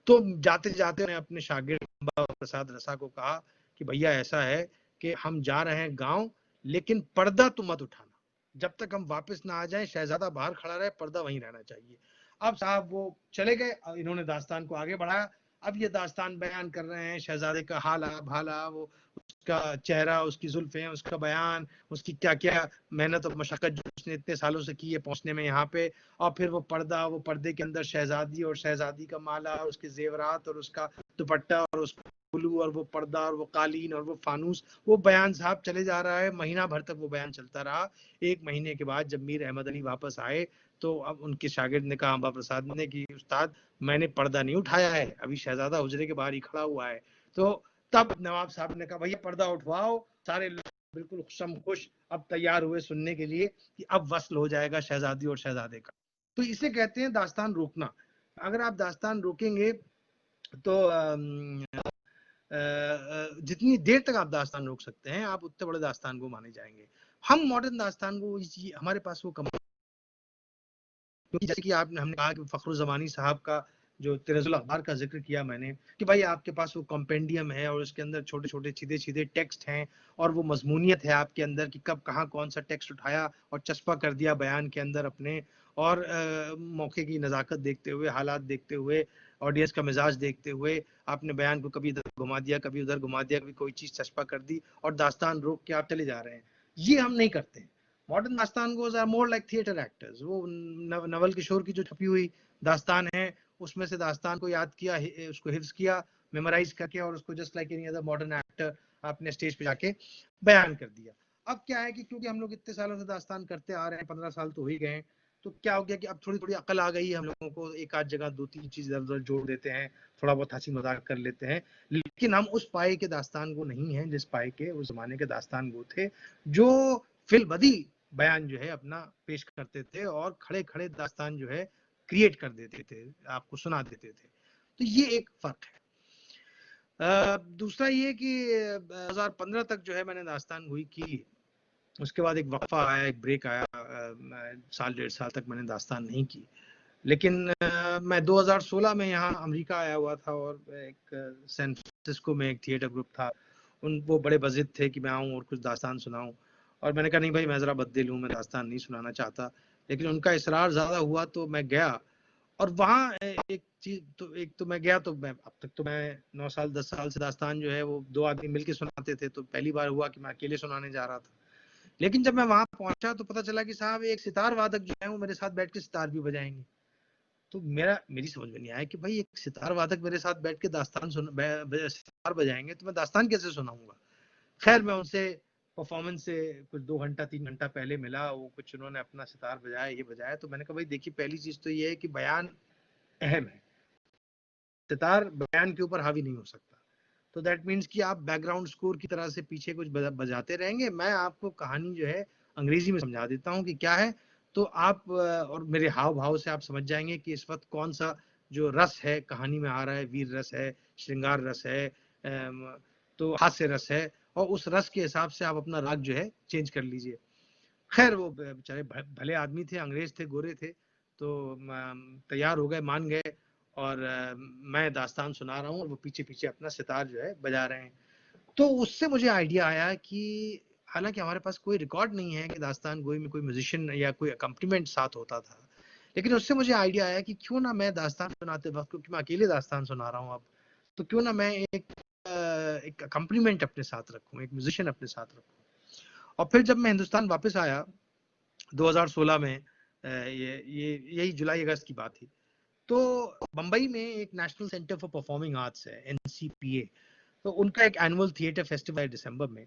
B: तो जाते जाते उन्हें अपने शागिर्द अंबा प्रसाद रसा को कहा कि भैया ऐसा है कि हम जा रहे हैं गांव, लेकिन पर्दा तो मत उठाना, जब तक हम वापस ना आ जाएं शहजादा बाहर खड़ा रहे, पर्दा वहीं रहना चाहिए. अब साहब वो चले गए, इन्होंने दास्तान को आगे बढ़ाया. अब ये दास्तान बयान कर रहे हैं शहजादे का हाला भाला, वो उसका चेहरा, उसकी जुल्फें, उसका बयान, उसकी क्या क्या मेहनत और मशक्कत जो उसने इतने सालों से की है पहुंचने में यहाँ पे, और फिर वो पर्दा, वो पर्दे के अंदर शहजादी और शहजादी का माला, उसके जेवरात और उसका दुपट्टा और उसका कुल्लू और वो पर्दा और वो कालीन और वो फानूस. वो बयान साहब चले जा रहा है, महीना भर तक वो बयान चलता रहा. एक महीने के बाद जब मीर अहमद अली वापस आए तो अब उनके शागिर्द ने कहा अंबा प्रसाद ने कि उस्ताद मैंने पर्दा नहीं उठाया है, अभी शहजादा हुजरे के बाहर ही खड़ा हुआ है. तो तब नवाब साहब ने कहा भैया पर्दा उठवाओ. सारे लोग बिल्कुल खुशम खुश अब तैयार हुए सुनने के लिए कि अब वसल हो जाएगा शहजादी और शहजादे का। तो इसे कहते हैं दास्तान रोकना। अगर आप दास्तान रोकेंगे तो जितनी देर तक आप दास्तान रोक सकते हैं आप उतने बड़े दास्तान को माने जाएंगे। हम मॉडर्न दास्तान को हमारे पास वो क्योंकि जैसे कि हमने कहा कि फखरुज़मानी साहब का जो तिरजुल अखबार का जिक्र किया मैंने कि भाई आपके पास वो कॉम्पेंडियम है और उसके अंदर छोटे छोटे सीधे सीधे टेक्स्ट हैं और वो मजमूनियत है आपके अंदर कि कब कहाँ कौन सा टेक्स्ट उठाया और चस्पा कर दिया बयान के अंदर अपने, और मौके की नज़ाकत देखते हुए, हालात देखते हुए, ऑडियंस का मिजाज देखते हुए आपने बयान को कभी इधर घुमा दिया, कभी उधर घुमा दिया, कभी कोई चीज़ चस्पा कर दी और दास्तान रोक के आप चले जा रहे हैं। ये हम नहीं करते। Modern dastangos are more like theatre actors. वो नवल किशोर की जो छपी हुई दास्तान है उसमें से दास्तान को याद किया, उसको हिफ्ज किया, मेमोराइज करके और उसको just like any other modern actor आपने स्टेज पे जाके बयान कर दिया। अब क्या है कि क्योंकि हम लोग इतने सालों से दास्तान करते आ रहे हैं, 15 साल तो हो ही गए, तो क्या हो गया कि अब थोड़ी थोड़ी अकल आ गई है हम लोगों को, एक आध जगह दो तीन चीज इधर उधर जोड़ देते हैं, थोड़ा बहुत हंसी मजाक कर लेते हैं, लेकिन हम उस पाए के दास्तान को नहीं है जिस पाए के उस जमाने के दास्तान वो थे जो फिलबदी बयान जो है अपना पेश करते थे और खड़े खड़े दास्तान जो है क्रिएट कर देते थे, आपको सुना देते थे। तो ये एक फर्क है। दूसरा ये कि 2015 तक जो है मैंने दास्तान गोई की, उसके बाद एक वक्फा आया, एक ब्रेक आया, साल डेढ़ साल तक मैंने दास्तान नहीं की। लेकिन मैं 2016 में यहाँ अमेरिका आया हुआ था और एक सैन फ्रांसिस्को में एक थिएटर ग्रुप था, वो बड़े बजिद थे कि मैं आऊँ और कुछ दास्तान सुनाऊँ, और मैंने कहा नहीं भाई मैं ज़रा बददिल हूँ, मैं दास्तान नहीं सुनाना चाहता, लेकिन उनका इसरार ज़्यादा हुआ तो मैं गया। और वहाँ एक चीज तो, एक तो मैं गया तो मैं अब तक तो मैं 9 साल 10 साल से दास्तान जो है वो दो आदमी मिलके सुनाते थे, तो पहली बार हुआ कि मैं अकेले सुनाने जा रहा था। लेकिन जब मैं वहां पहुंचा तो पता चला कि साहब एक सितार वादक जो है वो मेरे साथ बैठ के सितार भी बजाएंगे। तो मेरी समझ में नहीं आया कि भाई एक सितार वादक मेरे साथ बैठ के दास्तान सितार बजाएंगे तो मैं दास्तान कैसे सुनाऊंगा। खैर मैं उनसे परफॉर्मेंस से कुछ 2 घंटा 3 घंटा पहले मिला, वो कुछ उन्होंने अपना सितार बजाया, ये बजाया, तो मैंने कहा भाई देखिए पहली चीज तो ये है कि बयान अहम है, सितार बयान के ऊपर हावी नहीं हो सकता। तो दैट मीन्स कि आप बैकग्राउंड स्कोर की तरह से पीछे कुछ बजाते रहेंगे, मैं आपको कहानी जो है अंग्रेजी में समझा देता हूँ कि क्या है, तो आप और मेरे हाव भाव से आप समझ जाएंगे कि इस वक्त कौन सा जो रस है कहानी में आ रहा है, वीर रस है, श्रृंगार रस है, तो हास्य रस है, और उस रस के हिसाब से आप अपना राग जो है चेंज कर लीजिए। खैर वो बेचारे भले आदमी थे, अंग्रेज थे, गोरे थे, तो तैयार हो गए, मान गए, और मैं दास्तान सुना रहा हूँ और वो पीछे पीछे अपना सितार जो है बजा रहे हैं। तो उससे मुझे आइडिया आया कि हालांकि हमारे पास कोई रिकॉर्ड नहीं है कि दास्तान गोई में कोई म्यूजिशियन या कोई अकम्पनीमेंट साथ होता था, लेकिन उससे मुझे आइडिया आया कि क्यों ना मैं दास्तान सुनाते वक्त, क्योंकि मैं अकेले दास्तान सुना रहा हूँ अब, तो क्यों ना मैं एक अकम्पनीमेंट अपने साथ रखूँ, एक म्यूजिशियन अपने साथ रखूँ। और फिर जब मैं हिंदुस्तान वापस आया 2016 में, ये यही जुलाई अगस्त की बात थी, तो बंबई में एक national centre for performing arts है, एनसीपीए, तो उनका एक एनुअल थिएटर फेस्टिवल है दिसंबर में,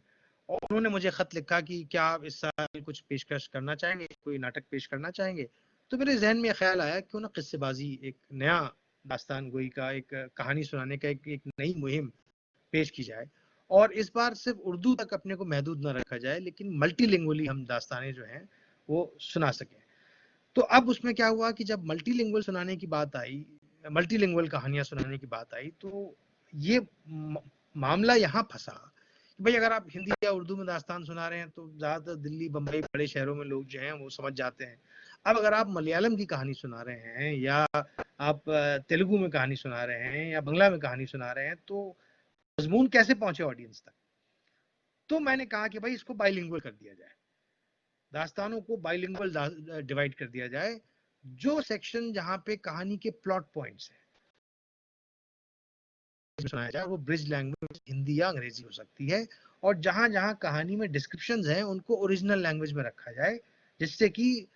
B: और उन्होंने मुझे खत लिखा कि क्या आप इस साल कुछ पेशकश करना चाहेंगे, कोई नाटक पेश करना चाहेंगे। तो मेरे जहन में ख्याल आया क्यों ना किस्सेबाजी, एक नया दास्तान गोई का, एक कहानी सुनाने का एक नई मुहिम पेश की जाए, और इस बार सिर्फ उर्दू तक अपने को महदूद न रखा जाए, लेकिन मल्टीलिंगुअली हम दास्तानें जो हैं वो सुना सकें। तो अब उसमें क्या हुआ कि जब मल्टीलिंगुअल सुनाने की बात आई, मल्टीलिंगुअल कहानियां सुनाने की बात आई, तो ये मामला यहाँ फंसा कि भाई अगर आप हिंदी या उर्दू में दास्तान सुना रहे हैं तो ज्यादातर दिल्ली बंबई बड़े शहरों में लोग जो हैं वो समझ जाते हैं। अब अगर आप मलयालम की कहानी सुना रहे हैं, या आप तेलुगु में कहानी सुना रहे हैं, या बंगला में कहानी सुना रहे हैं, तो मजमून कैसे पहुंचे ऑडियंस तक। तो मैंने कहा कि भाई इसको बाइलिंगुअल कर दिया जाए, दास्तानों को बाइलिंगुअल डिवाइड कर दिया जाए। जो सेक्शन जहां पे कहानी के प्लॉट पॉइंट्स हैं सुनाया जाए, वो ब्रिज लैंग्वेज हिंदी या अंग्रेजी हो सकती है, और जहां जहां कहानी में डिस्क्रिप्शंस हैं उनको ओरिजिनल लैंग्वेज में रखा जाए, जिससे कि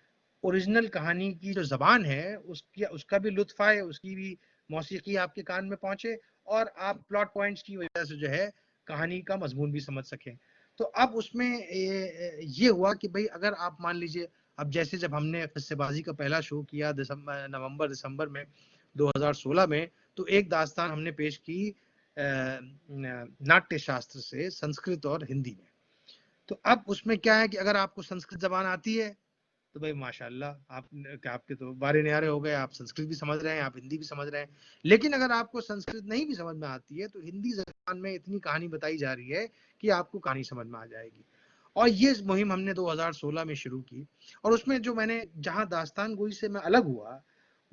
B: ओरिजिनल कहानी की जो जबान है उसका भी लुत्फ आए, उसकी भी मौसीकी आपके कान में पहुंचे, और आप प्लॉट पॉइंट्स की वजह से जो है कहानी का मजमून भी समझ सकें। तो अब उसमें ये हुआ कि भाई अगर आप मान लीजिए, अब जैसे जब हमने किस्सेबाजी का पहला शो किया नवंबर दिसंबर में 2016 में, तो एक दास्तान हमने पेश की नाट्य शास्त्र से, संस्कृत और हिंदी में। तो अब उसमें क्या है कि अगर आपको संस्कृत जबान आती है तो भाई माशाल्लाह, आपके तो बारे न्यारे हो गए, आप संस्कृत भी समझ रहे हैं, आप हिंदी भी समझ रहे हैं। लेकिन अगर आपको संस्कृत नहीं भी समझ में आती है तो हिंदी जबान में इतनी कहानी बताई जा रही है कि आपको कहानी समझ में आ जाएगी। और ये मुहिम हमने 2016 में शुरू की, और उसमें जो मैंने जहां दास्तान गोई से मैं अलग हुआ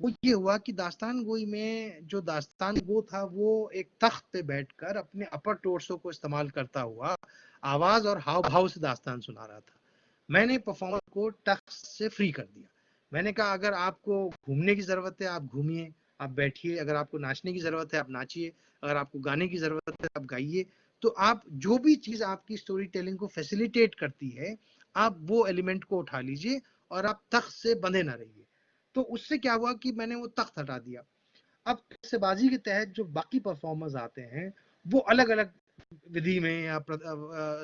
B: वो ये हुआ कि दास्तान गोई में जो दास्तान गो था वो एक तख्त पे बैठकर अपने अपर टोर्सो को इस्तेमाल करता हुआ आवाज और हाव भाव से दास्तान सुना रहा था। मैंने परफॉर्मर को तख्त से फ्री कर दिया। मैंने कहा अगर आपको घूमने की जरूरत है आप घूमिए, आप बैठिए, अगर आपको नाचने की जरूरत है आप नाचिए, अगर आपको गाने की जरूरत है आप गाइए। तो आप जो भी चीज आपकी स्टोरी टेलिंग को फैसिलिटेट करती है आप वो एलिमेंट को उठा लीजिए और आप तख्त से बंधे ना रहिए। तो उससे क्या हुआ कि मैंने वो तख्त हटा दिया। अब किस्सेबाजी के तहत जो बाकी परफॉर्मर्स आते हैं वो अलग अलग विधि में या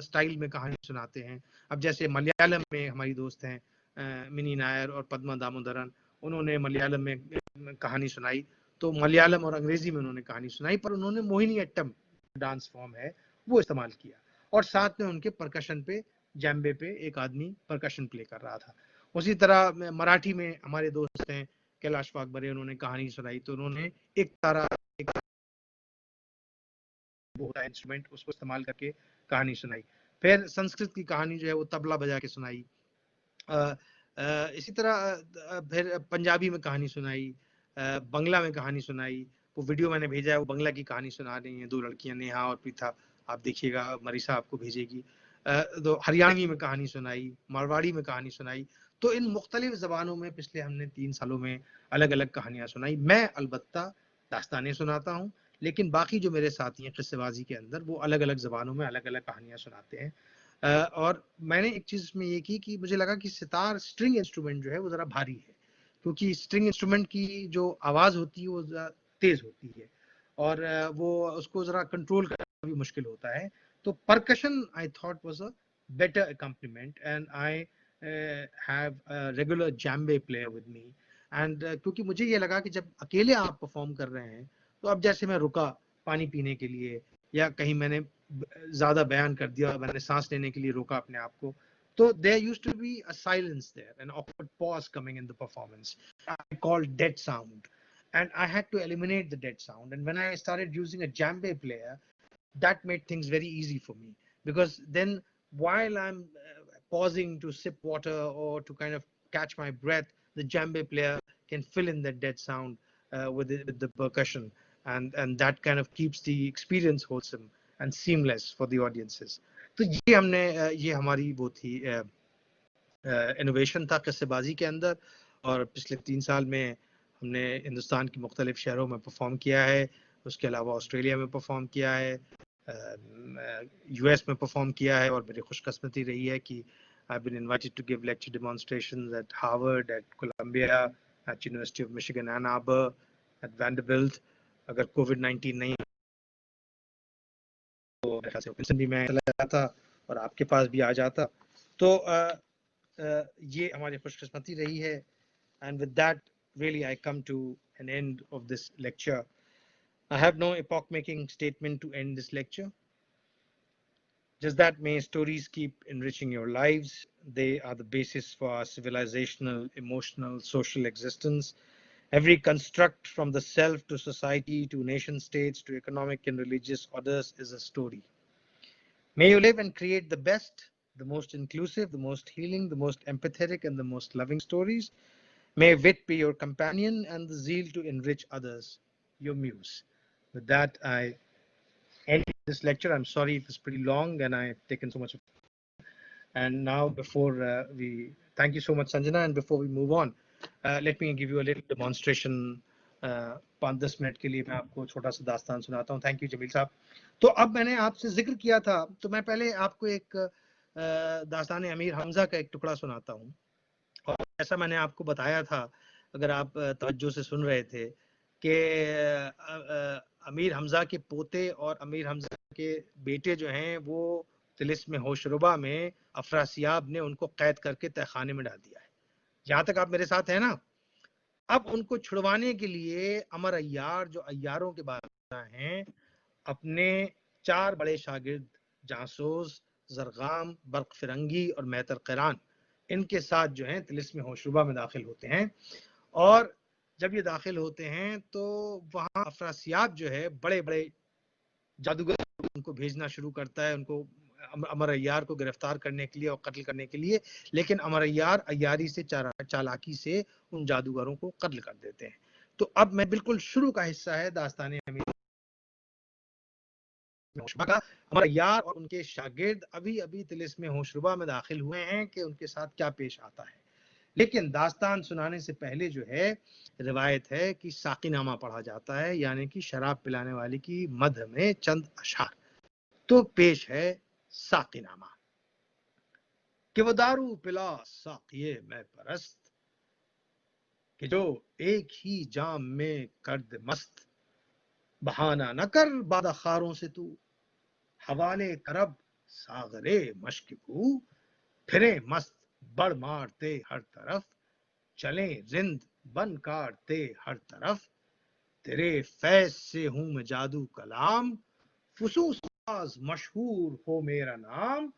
B: स्टाइल में कहानी सुनाते हैं। अब जैसे मलयालम में हमारी दोस्त हैं मिनी नायर और पद्मा दामोदरन, उन्होंने मलयालम में कहानी सुनाई, तो मलयालम और अंग्रेजी में उन्होंने कहानी सुनाई, पर उन्होंने मोहिनी अट्टम डांस फॉर्म है वो इस्तेमाल किया, और साथ में उनके परकशन पे जैम्बे पे एक आदमी परकशन प्ले कर रहा था। उसी तरह मराठी में हमारे दोस्त हैं कैलाश वाघबरे, उन्होंने कहानी सुनाई तो उन्होंने एक तारा एक वो होता है इंस्ट्रूमेंट, उसको इस्तेमाल करके कहानी सुनाई। फिर संस्कृत की कहानी जो है वो तबला बजा के सुनाई। इसी तरह फिर पंजाबी में कहानी सुनाई, बंगला में कहानी सुनाई। वो वीडियो मैंने भेजा है, वो बंगला की कहानी सुना रही हैं दो लड़कियां, नेहा और पीथा, आप देखिएगा, मरीसा आपको भेजेगी। तो हरियाणवी में कहानी सुनाई, मारवाड़ी में कहानी सुनाई। तो इन मुख्तलिफ जबानों में पिछले हमने 3 सालों में अलग अलग कहानियां सुनाई। मैं अलबत्ता दास्तानें सुनाता हूँ, लेकिन बाकी जो मेरे साथी हैं किस्सेबाजी के अंदर वो अलग अलग जबानों में अलग अलग कहानियां सुनाते हैं। और मैंने एक चीज इसमें ये की कि मुझे लगा कि सितार स्ट्रिंग इंस्ट्रूमेंट जो है वो जरा भारी है, क्योंकि स्ट्रिंग इंस्ट्रूमेंट की जो आवाज होती है वो जरा तेज होती है और वो उसको जरा कंट्रोल करना भी मुश्किल होता है। तो percussion I thought was a better accompaniment, and I have a regular जैम्बे player with me. And क्योंकि मुझे ये लगा कि जब अकेले आप परफॉर्म कर रहे हैं तो अब जैसे मैं रुका पानी पीने के लिए या कहीं मैंने ज्यादा बयान कर दिया, मैंने सांस लेने के लिए रोका अपने आप को, तो there used to be a silence there, an awkward pause coming in the performance. I called dead sound, and I had to eliminate the dead sound. And when I started using a djembe player, that made things very easy for me, because then while I'm pausing to sip water or to kind of catch my breath, the djembe player can fill in that dead sound with the percussion, and that kind of keeps the experience wholesome and seamless for the audiences. तो ये हमारी वो थी innovation था किस्सेबाजी के अंदर, और पिछले 3 साल में हमने हिंदुस्तान के मुख्तलिफ शहरों में परफॉर्म किया है, उसके अलावा ऑस्ट्रेलिया में परफॉर्म किया है, यूएस में परफॉर्म किया है, और मेरी खुशकिस्मती रही है कि I've been invited to give lecture demonstrations at Harvard, at Columbia, at University of Michigan Ann Arbor, at Vanderbilt. अगर कोविड-19 नहीं तो मेरे ख्याल से विंसन भी मैं चला जाता और आपके पास भी आ जाता। तो ये हमारी खुशकिस्मती रही है। And with that, really, I come to an end of this lecture. I have no epoch-making statement to end this lecture. Just that may stories keep enriching your lives. They are the basis for our civilizational, emotional, social existence. Every construct, from the self to society to nation states to economic and religious orders, is a story. May you live and create the best, the most inclusive, the most healing, the most empathetic, and the most loving stories. May wit be your companion and the zeal to enrich others your muse. With that, I end this lecture. I'm sorry it was pretty long and I've taken so much of. And now, before we thank you so much, Sanjana, and before we move on, let me give you a little demonstration. 5-10 minute के लिए मैं आपको छोटा सा दास्तान सुनाता हूँ। Thank you Jameel साहब। तो अब मैंने आपसे जिक्र किया था, तो मैं पहले आपको एक दास्तान अमीर हमजा का एक टुकड़ा सुनाता हूँ। और ऐसा मैंने आपको बताया था, अगर आप तवज्जो से सुन रहे थे, कि अमीर हमजा के पोते और अमीर हमजा के बेटे जो हैं वो तिलिस्म होशरुबा में अफरासियाब ने उनको कैद करके तहखाने में डाल दिया है। यहाँ तक आप मेरे साथ हैं ना? अब उनको छुड़वाने के लिए अमर अय्यार, जो अय्यारों के बादशाह हैं, अपने 4 बड़े शागिर्द जासूस जरगाम, बर्क फिरंगी और मैतर क़िरान, इनके साथ जो है तिलिस्म होशरुबा में दाखिल होते हैं। और जब ये दाखिल होते हैं तो वहाँ अफरासियाब जो है बड़े बड़े जादूगर उनको भेजना शुरू करता है, उनको अमर अय्यार को गिरफ्तार करने के लिए और कत्ल करने के लिए। लेकिन अमर अय्यार अय्यारी से चालाकी से उन जादूगरों को कत्ल कर देते हैं। तो अब मैं बिल्कुल शुरू का हिस्सा है दास्तान अमीर होशरुबा का। अमर अय्यार और उनके शागिर्द अभी अभी तिलिस्म होशरुबा में दाखिल हुए हैं कि उनके साथ क्या पेश आता है। लेकिन दास्तान सुनाने से पहले जो है रिवायत है कि साकीनामा पढ़ा जाता है, यानी कि शराब पिलाने वाले की मध्य में चंद अशार। तो पेश है साकीनामा कि वो दारू पिला साकिये मैं परस्त, कि जो एक ही जाम में कर दे मस्त। बहाना न कर बादा खारों से तू, हवाले करब सागरे मश्क को। फिरे मस्त बढ़ मारते हर तरफ, चले रिंद बन काटते हर तरफ। तेरे फैज से हूं मैं जादू कलाम, फुसूस मशहूर हो मेरा नाम।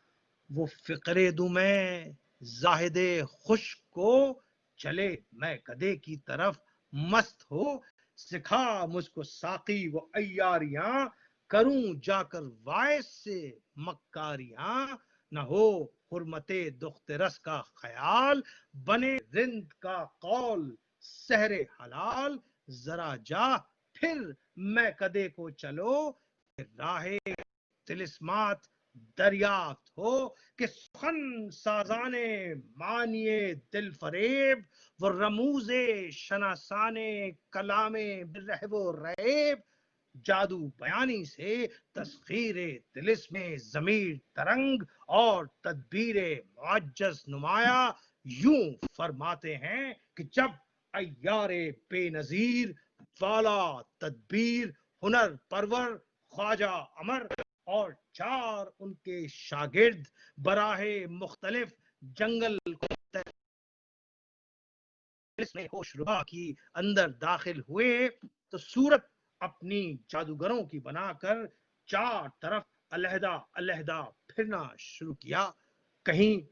B: वो फिक्रे दूं मैं जाहिदे खुश को, चले मैं कदे की तरफ मस्त हो। सिखा मुझको साकी वो अय्यारियां, करूं जाकर वायस से मक्कारियां। न हो हुर्मते दुख्त रस का ख्याल, बने रिंद का कौल सहरे हलाल। जरा जा फिर मैं कदे को चलो, राहे तिलिस्मात दरियाफ्त हो। कि सुखन साजाने मानिए दिल फरेब, वो रमूजे शनासाने कलामे रहबो रेब। जादू बयानी से तस्खीरे तिलिस्मे जमीर तरंग, और तदबीरे मुअज्जज नुमाया। यूं फरमाते हैं कि जब अय्यारे बेनजीर वाला तदबीर हुनर परवर ख्वाजा अमर और चार उनके शागिर्द बराहे मुख्तलिफ जंगल में होशरुबा की अंदर दाखिल हुए, तो सूरत अपनी जादूगरों की बनाकर चार तरफ अलहदा अलहदा फिरना शुरू किया। कहीं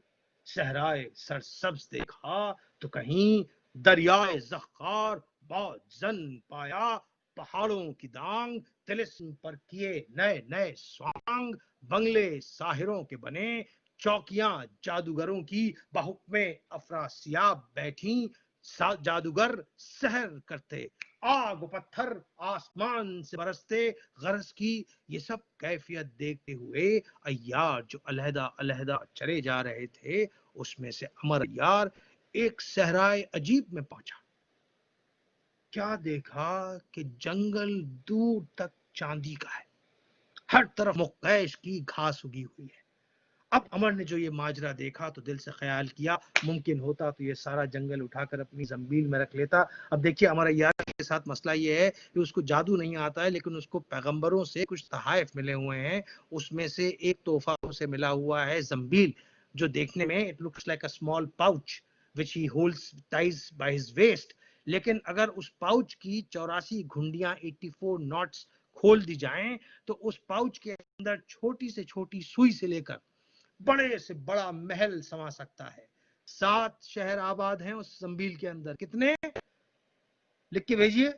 B: सहराए सरसब्ज देखा, तो कहीं दरियाए ज़ख़्ख़ार बाज़न पाया। पहाड़ों की दांग तिलिस्म पर किए नए नए स्वांग, बंगले साहिरों के बने, चौकियां जादूगरों की बहुक्मे अफरासियाब बैठी। जादूगर सहर करते, आग पत्थर आसमान से बरसते गरज की। ये सब कैफियत देखते हुए अय्यार जो अलहदा अलहदा चले जा रहे थे, उसमें से अमर अय्यार एक सहराए अजीब में पहुंचा। क्या देखा कि जंगल दूर तक चांदी का है, हर तरफ मुक्कैश की घास उगी हुई है। अब अमर ने जो ये माजरा देखा तो दिल से ख्याल किया, मुमकिन होता तो ये सारा जंगल उठाकर अपनी जंबील में रख लेता। अब देखिए अमर अय्यार के साथ मसला ये है कि उसको जादू नहीं आता है, लेकिन उसको पैगंबरों से कुछ तहाइफ मिले हुए हैं। उसमें से एक तोहफा उसे मिला हुआ है जंबील, जो देखने में it looks like a small pouch which he holds ties by his waist. लेकिन अगर उस पाउच की 84 घुंडियां 84 नॉट्स खोल दी जाएं, तो उस पाउच के अंदर छोटी से छोटी सुई से लेकर बड़े से बड़ा महल समा सकता है। 7 शहर आबाद हैं उस जंबील के अंदर। कितने? लिख के भेजिए।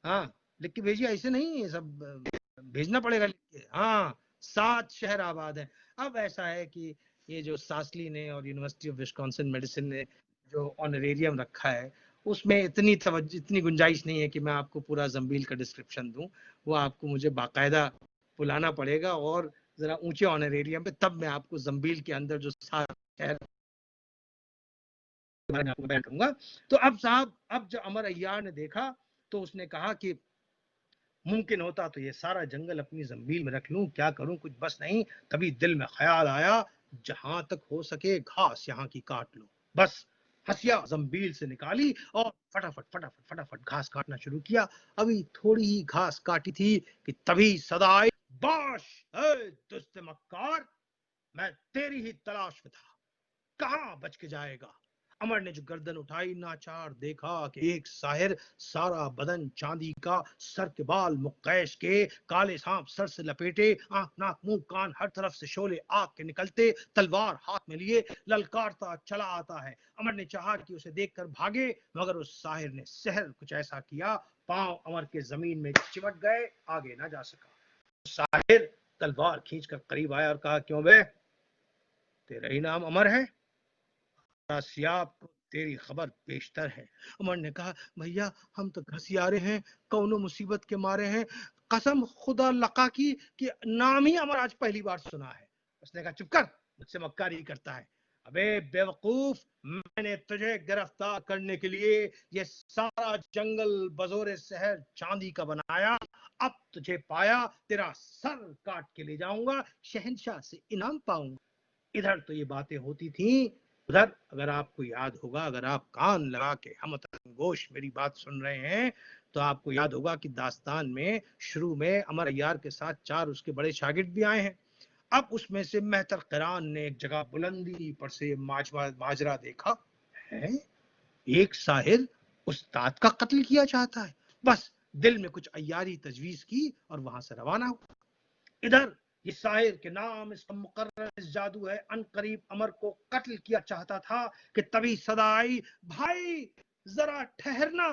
B: हाँ, लिख के भेजिए, ऐसे नहीं ये सब भेजना पड़ेगा लिख के। हाँ, 7 शहर आबाद हैं। अब ऐसा है कि ये जो सासली ने और यूनिवर्सिटी ऑफ विस्कॉन्सिन मेडिसिन ने जो ऑनरेरियम रखा है, उसमें इतनी गुंजाइश नहीं है कि मैं आपको पूरा जंबील का डिस्क्रिप्शन दूं। वो आपको मुझे बाकायदा बुलाना पड़ेगा और जरा ऊंचे ऑनरेरियम पे, तब मैं आपको जंबील के अंदर जो 7 शहर मैं आपको बयान करूंगा। तो अब साहब, अब जो अमर अय्यार ने देखा तो उसने कहा कि मुमकिन होता तो ये सारा जंगल अपनी जंबील में रख लूं, क्या करूं कुछ बस नहीं। तभी दिल में ख्याल आया, जहां तक हो सके घास यहाँ की काट लो। बस हसिया जंबील से निकाली और फटाफट फटाफट फटाफट घास काटना शुरू किया। अभी थोड़ी ही घास काटी थी कि तभी सदा आई, बाश दुष्ट मक्कार, मैं तेरी ही तलाश में था, कहां बच के जाएगा। अमर ने जो गर्दन उठाई, नाचार देखा कि एक साहिर, सारा बदन चांदी का, सर के बाल मुक्कैश के, काले सांप सर से लपेटे, आंख नाक मुंह कान हर तरफ से शोले आग के निकलते, तलवार हाथ में लिए ललकारता चला आता है। अमर ने चाहा कि उसे देखकर भागे, मगर उस साहिर ने सहर कुछ ऐसा किया, पांव अमर के जमीन में चिमट गए, आगे ना जा सका। साहिर तलवार खींचकर करीब आया और कहा, क्यों बे, तेरा ही नाम अमर है? सियाब को तेरी खबर पेशतर है। उमर ने कहा, भैया हम तो घसियारे हैं, कौनो मुसीबत के मारे हैं, कसम खुदा लका की कि नाम ही अमर आज पहली बार सुना है। उसने कहा, चुप कर, मुझसे मक्कारी करता है। अबे बेवकूफ, मैंने तुझे गिरफ्तार करने के लिए ये सारा जंगल बजोरे शहर चांदी का बनाया, अब तुझे पाया, तेरा सर काट के ले जाऊंगा, शहंशाह से इनाम पाऊंगा। इधर तो ये बातें होती थी, उधर अगर आपको याद होगा, अगर आप कान लगा के हम गोश मेरी बात सुन रहे हैं, तो आपको याद होगा कि दास्तान में शुरू में अमर अय्यार के साथ 4 उसके बड़े शागिर्द भी आए हैं। अब उसमें से मेहतर क़िरान ने एक जगह बुलंदी पर से माजरा देखा है, एक साहिर उस्ताद का कत्ल किया चाहता है। बस दिल में कुछ अय्यारी तजवीज की और वहां से रवाना हुआ। इधर ये साहिर के नाम इसका मुकर्रर इस जादू है, अनकरीब अमर को कत्ल किया चाहता था कि तभी सदा आई, भाई जरा ठहरना।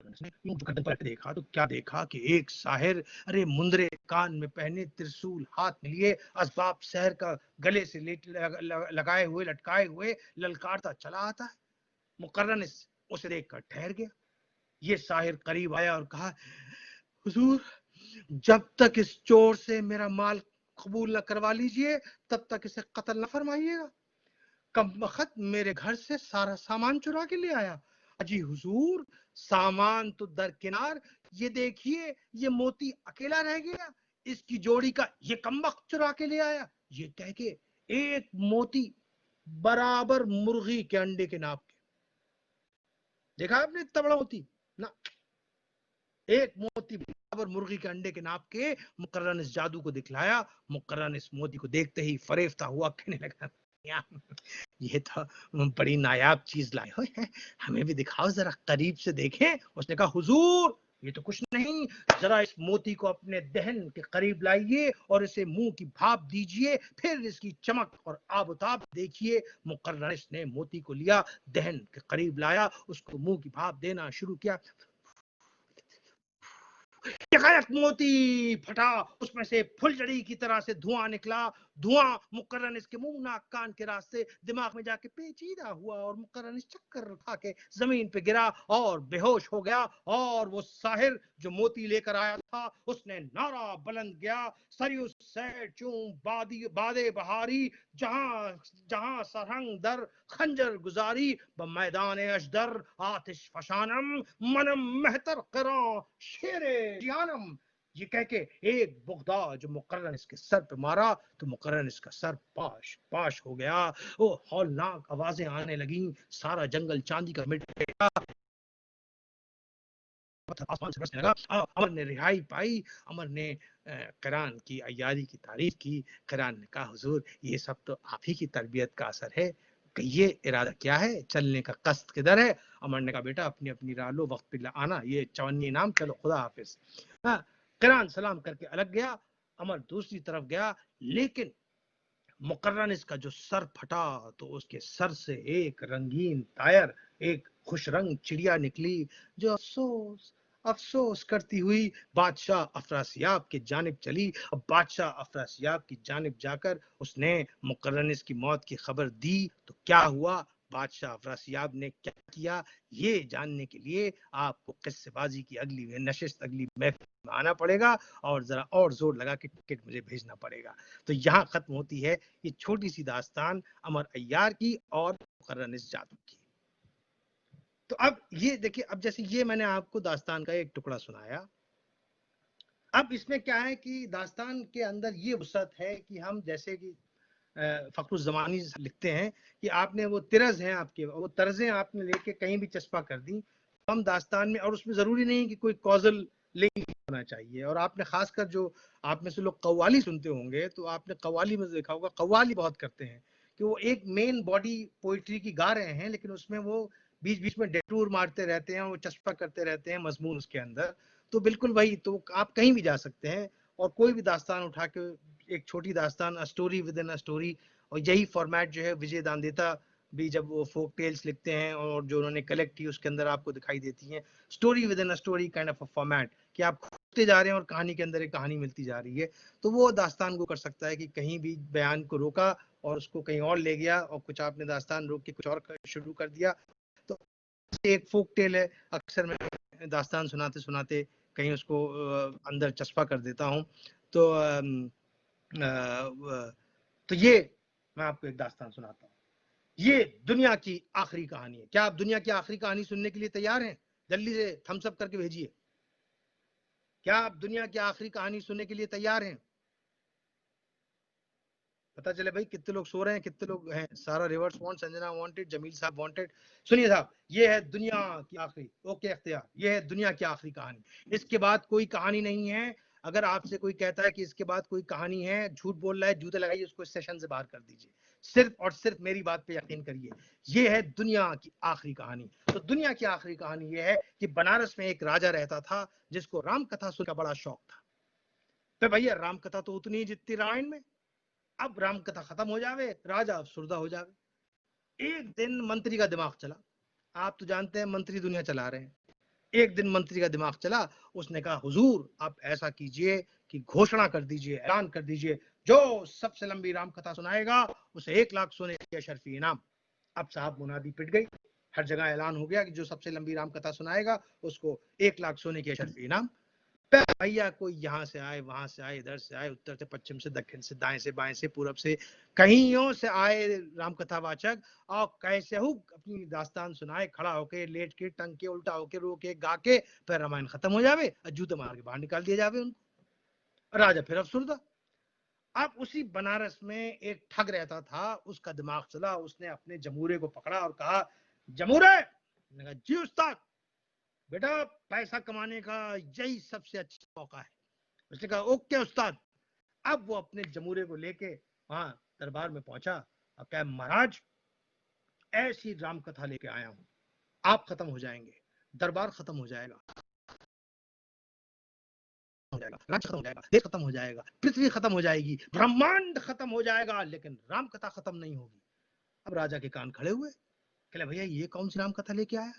B: देखा तो क्या देखा कि एक साहिर, अरे मुंदरे कान में पहने, त्रिशूल हाथ में लिए, असबाब शहर का गले से लगाए हुए लटकाए हुए ललकारता चला आता है। मुकर्रन उसे देखकर ठहर गया। ये साहिर करीब आया और कहा, हुजूर जब तक इस चोर से मेरा माल कबूल न करवा लीजिए, तब तक इसे कत्ल न फरमाइएगा। कमबख्त मेरे घर से सारा सामान चुरा के ले आया। अजी हुजूर, सामान तो दरकिनार, ये देखिए ये मोती अकेला रह गया, इसकी जोड़ी का ये कमबख्त चुरा के ले आया। ये कह के एक मोती बराबर मुर्गी के अंडे के नाप के। देखा आपने इतना बड़ा मोती ना, एक मोती बराबर मुर्गी के अंडे के नाप के मुकर्रन इस जादू को दिखलाया। मुकर्रन इस मोती को देखते ही फरेफ्ता हुआ कहने लगा, ये तो बड़ी नायाब चीज लाए हो, हमें भी दिखाओ, जरा करीब से देखें। उसने कहा, हुजूर ये तो कुछ नहीं, जरा इस मोती को अपने दहन के करीब लाइए और इसे मुंह की भाप दीजिए, फिर इसकी चमक और आबोताब देखिए। मुकर्रन ने मोती को लिया, दहन के करीब लाया, उसको मुंह की भाप देना शुरू किया। मोती फटा, उसमें से फुलझड़ी की तरह से धुआं निकला। धुआं मुकर्रन इसके मुंह नाक कान के रास्ते दिमाग में जाके पेचीदा हुआ और मुकर्रन इस चक्कर खा के जमीन पे गिरा और बेहोश हो गया। और वो साहिर जो मोती लेकर आया था, उसने नारा बुलंद किया, सरियुस सैर चूम बादे बहारी, जहां जहां सरहंग दर खंजर गुजारी, मैदान अजदर आतिश फशानम, मनम मेहतर क़िरां शेरे जियानम। ये कह के एक बुगदा जो मुकर्रन इसके सर पे मारा, तो मुकर्रन इसका सर पाश पाश हो गया। वो हौलनाक आवाजें आने लगी, सारा जंगल चांदी का मिट गया, आसमान से बरसने लगा। अमर ने रिहाई पाई। अमर ने क़िरान की अय्यारी की तारीफ की। क़िरान ने कहा, हुजूर ये सब तो आप ही की तरबियत का असर है, ये इरादा क्या है, चलने का कस्त किधर है? अमर ने कहा, बेटा अपनी अपनी राह लो, वक्त पे आना, ये 54 इनाम, चलो खुदा हाफिज। क़िरान सलाम करके अलग गया। अमर दूसरी तरफ गया, लेकिन मुकर्रन इसका जो सर फटा तो उसके सर से एक रंगीन तायर, एक खुश रंग चिड़िया निकली, जो अफसोस अफसोस करती हुई बादशाह अफरासियाब की जानिब चली। अब बादशाह अफरासियाब की जानिब जाकर उसने मुकर्रन की मौत की खबर दी। तो क्या हुआ, बादशाह अफरासियाब ने क्या किया, ये जानने के लिए आपको किस्सेबाजी की अगली नशिस्त, अगली महफिल में आना पड़ेगा और जरा और जोर लगा के टिकट मुझे भेजना पड़ेगा। तो यहाँ खत्म होती है ये छोटी सी दास्तान अमर अय्यार की और मुकर्रन जादू की। तो अब ये देखिए, अब जैसे ये मैंने आपको दास्तान का एक टुकड़ा सुनाया, अब इसमें क्या है कि दास्तान के अंदर ये वसअत है कि हम जैसे कि फखरुज़्ज़मानी लिखते हैं कि आपने वो तिरज हैं, आपके वो तर्जें आपने लेके कहीं भी चस्पा कर दी, तो हम दास्तान में, और उसमें जरूरी नहीं कि कोई कॉजल लिंक होना चाहिए। और आपने खासकर जो आप में से लोग कव्वाली सुनते होंगे, तो आपने कव्वाली में देखा होगा, कव्वाली बहुत करते हैं कि वो एक मेन बॉडी पोइट्री की गा रहे हैं, लेकिन उसमें वो बीच बीच में डेटूर मारते रहते हैं, वो चस्पा करते रहते हैं मजमून उसके अंदर। तो बिल्कुल वही, तो आप कहीं भी जा सकते हैं और कोई भी दास्तान उठा के, एक छोटी दास्तान, a story with in a story, और यही फॉर्मेट जो है विजय दांदेता भी जब वो फोक टेल्स लिखते हैं और जो उन्होंने कलेक्ट की उसके अंदर आपको दिखाई देती है story with in a story kind of a format, कि आप खोजते जा रहे हैं और कहानी के अंदर एक कहानी मिलती जा रही है। तो वो दास्तान को कर सकता है कि कहीं भी बयान को रोका और उसको कहीं और ले गया, और कुछ आपने दास्तान रोक के कुछ और शुरू कर दिया। तो एक फोक टेल है, अक्सर मैं दास्तान सुनाते सुनाते कहीं उसको अंदर चस्पा कर देता हूँ। तो ये मैं आपको एक दास्तान सुनाता हूँ। ये दुनिया की आखिरी कहानी है। क्या आप दुनिया की आखिरी कहानी सुनने के लिए तैयार हैं? जल्दी से थम्स अप करके भेजिए। क्या आप दुनिया की आखिरी कहानी सुनने के लिए तैयार हैं? पता चले भाई कितने लोग सो रहे हैं, कितने लोग हैं। Sara rivers want, Sanjana wanted, Jamil साहब वांटेड। सुनिए साहब, ये है दुनिया की आखिरी, ओके अख्तियार, ये है दुनिया की आखिरी कहानी। इसके बाद कोई कहानी नहीं है। अगर आपसे कोई कहता है कि इसके बाद कोई कहानी है, झूठ बोल रहा है, जूते लगाइए उसको, इस सेशन से बाहर कर दीजिए। सिर्फ और सिर्फ मेरी बात पे यकीन करिए, ये है दुनिया की आखिरी कहानी। तो दुनिया की आखिरी कहानी ये है कि बनारस में एक राजा रहता था जिसको राम कथा सुनने का बड़ा शौक था। तो भैया राम कथा तो उतनी ही जितनी रामायण में। अब राम कथा खत्म हो जावे, राजा अफसुर्दा हो जावे। एक दिन मंत्री का दिमाग चला। आप तो जानते हैं मंत्री दुनिया चला रहे हैं। एक दिन मंत्री का दिमाग चला, उसने कहा हुजूर आप ऐसा कीजिए कि घोषणा कर दीजिए, ऐलान कर दीजिए, जो सबसे लंबी राम कथा सुनाएगा उसे 1 लाख सोने के अशरफी इनाम। अब साहब मुनादी पिट गई, हर जगह ऐलान हो गया कि जो सबसे लंबी राम कथा सुनाएगा उसको 1 लाख सोने की अशरफी इनाम। भैया कोई यहाँ से आए, वहां से आए, इधर से आए, उत्तर से पश्चिम से दक्षिण से दाएं से बाएं से पूरब से कहीं से आए राम कथा वाचक, और कैसे हो अपनी दास्तान सुनाए, खड़ा होके, लेट के, टंग के, उल्टा होके, रो के, गा के, फिर रामायण खत्म हो जावे और जूते मार के बाहर निकाल दिया जावे उनको। राजा फिर अफसुर्दा। अब उसी बनारस में एक ठग रहता था, उसका दिमाग चला, उसने अपने जमूरे को पकड़ा और कहा, जमूरे। जी उस्ताद। बेटा पैसा कमाने का यही सबसे अच्छा मौका है। उसने कहा ओके उस्ताद। अब वो अपने जमूरे को लेके वहां दरबार में पहुंचा और कहा महाराज ऐसी राम कथा लेके आया हूं, आप खत्म हो जाएंगे, दरबार खत्म हो जाएगा, राज्य खत्म हो जाएगा, देश खत्म हो जाएगा, पृथ्वी खत्म हो जाएगी, ब्रह्मांड खत्म हो जाएगा, लेकिन राम कथा खत्म नहीं होगी। अब राजा के कान खड़े हुए, कहले भैया ये कौन सी राम कथा लेके आया?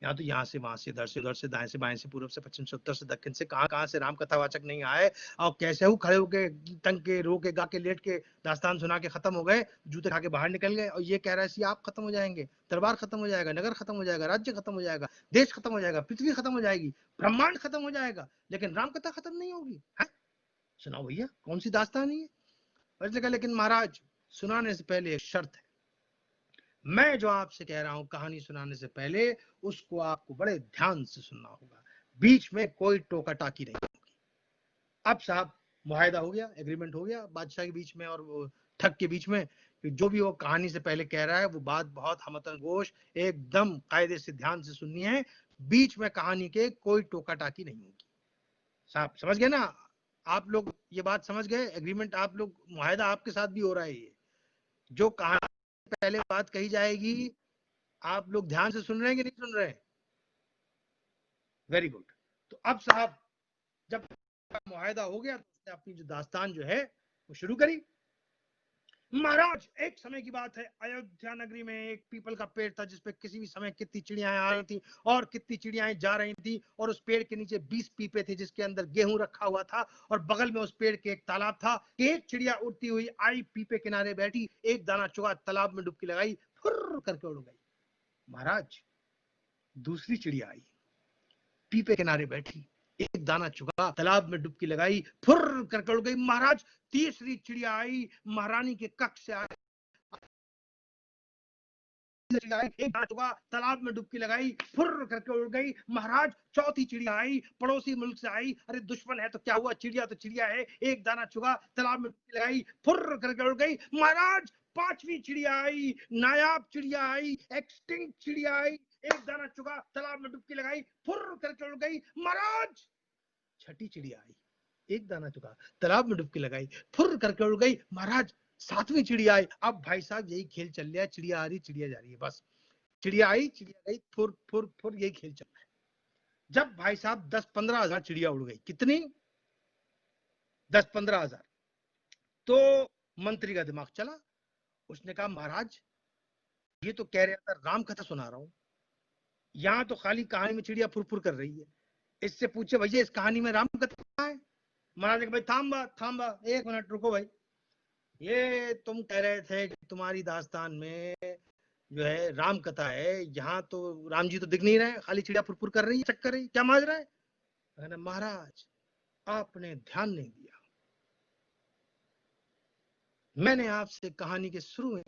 B: यहाँ तो यहाँ से वहां से, इधर से उधर से, दाएं से बाएं से, पूर्व से पश्चिम से, उत्तर से दक्षिण से, कहां कहां से राम कथावाचक नहीं आए, और कैसे हो खड़े होके, टंग के, रो के, गा के, लेट के, दास्तान सुना के खत्म हो गए, जूते खा के बाहर निकल गए, और ये कह रहा है आप खत्म हो जाएंगे, दरबार खत्म हो जाएगा, नगर खत्म हो जाएगा, राज्य खत्म हो जाएगा, देश खत्म हो जाएगा, पृथ्वी खत्म हो जाएगी, ब्रह्मांड खत्म हो जाएगा, लेकिन राम कथा खत्म नहीं होगी। है सुनाओ भैया कौन सी दास्तान है? लेकिन महाराज सुनाने से पहले एक शर्त है, मैं जो आपसे कह रहा हूं कहानी सुनाने से पहले उसको आपको बड़े ध्यान से सुनना होगा, बीच में कोई टोका टाकी नहीं होगी। अब साहब मुआहदा हो गया, एग्रीमेंट हो गया बादशाह के बीच में और वो ठग के बीच में, कि जो भी वो कहानी से पहले कह रहा है वो बात बहुत हमतन गोश, एकदम कायदे से ध्यान से सुननी है, बीच में कहानी के कोई टोका टाकी नहीं होगी। साहब समझ गए ना? आप लोग ये बात समझ गए? एग्रीमेंट आप लोग, मुआहदा आपके साथ भी हो रहा है। ये जो कहानी पहले बात कही जाएगी आप लोग ध्यान से सुन रहे हैं कि नहीं सुन रहे हैं? Very good. तो अब साहब जब मुआहदा हो गया तो उसने अपनी जो दास्तान जो है वो शुरू करी। महाराज एक समय की बात है, अयोध्या नगरी में एक पीपल का पेड़ था जिसपे किसी भी समय कितनी चिड़ियां आ रही थी और कितनी चिड़ियां जा रही थी, और उस पेड़ के नीचे 20 पीपे थे जिसके अंदर गेहूं रखा हुआ था, और बगल में उस पेड़ के एक तालाब था। एक चिड़िया उड़ती हुई आई, पीपे किनारे बैठी, एक दाना चुगा, तालाब में डुबकी लगाई, फुर्र करके उड़ गई। महाराज दूसरी चिड़िया आई, पीपे किनारे बैठी, एक दाना चुगा, तालाब में डुबकी लगाई, फुर्र करके उड़ गई। महाराज तीसरी चिड़िया आई, महारानी के कक्ष से आई, एक दाना चुगा, तालाब में डुबकी लगाई, फुर्र करके उड़ गई। महाराज चौथी चिड़िया आई, पड़ोसी मुल्क से आई, अरे दुश्मन है तो क्या हुआ, चिड़िया तो चिड़िया है, एक दाना चुगा, तालाब में डुबकी लगाई, फुर्र करके उड़ गई। महाराज पांचवी चिड़िया आई, नायाब चिड़िया आई, एक्सटिंक्ट चिड़िया आई, एक दाना चुगा, तालाब में डुबकी लगाई, फुर्र करके उड़ गई। महाराज छठी चिड़िया आई, एक दाना चुगा, तालाब में डुबकी लगाई, फुर्र करके उड़ गई। महाराज 7वीं चिड़िया आई। अब भाई साहब यही खेल चल रहा है, चिड़िया आ रही चिड़िया जा रही है, बस चिड़िया आई चिड़िया गई, फुर फुर फुर, यही खेल चल रहा है। जब भाई साहब 10-15 हजार चिड़िया उड़ गई, कितनी? 10-15 हजार। तो मंत्री का दिमाग चला, उसने कहा महाराज ये तो कह रहा था राम कथा सुना रहा हूं, यहां तो खाली कहानी में चिड़िया फुरफुर कर रही है, इससे पूछे भैया इस कहानी में राम कथा है? महाराज ने कहा भाई थाम 1 मिनट रुको भाई, ये तुम कह रहे थे कि तुम्हारी दास्तान में जो है राम कथा है, यहाँ तो राम जी तो दिख नहीं रहे, खाली चिड़िया फुरफुर कर रही है, चक्कर रही, क्या माज रहा है? महाराज आपने ध्यान नहीं दिया, मैंने आपसे कहानी के शुरू में,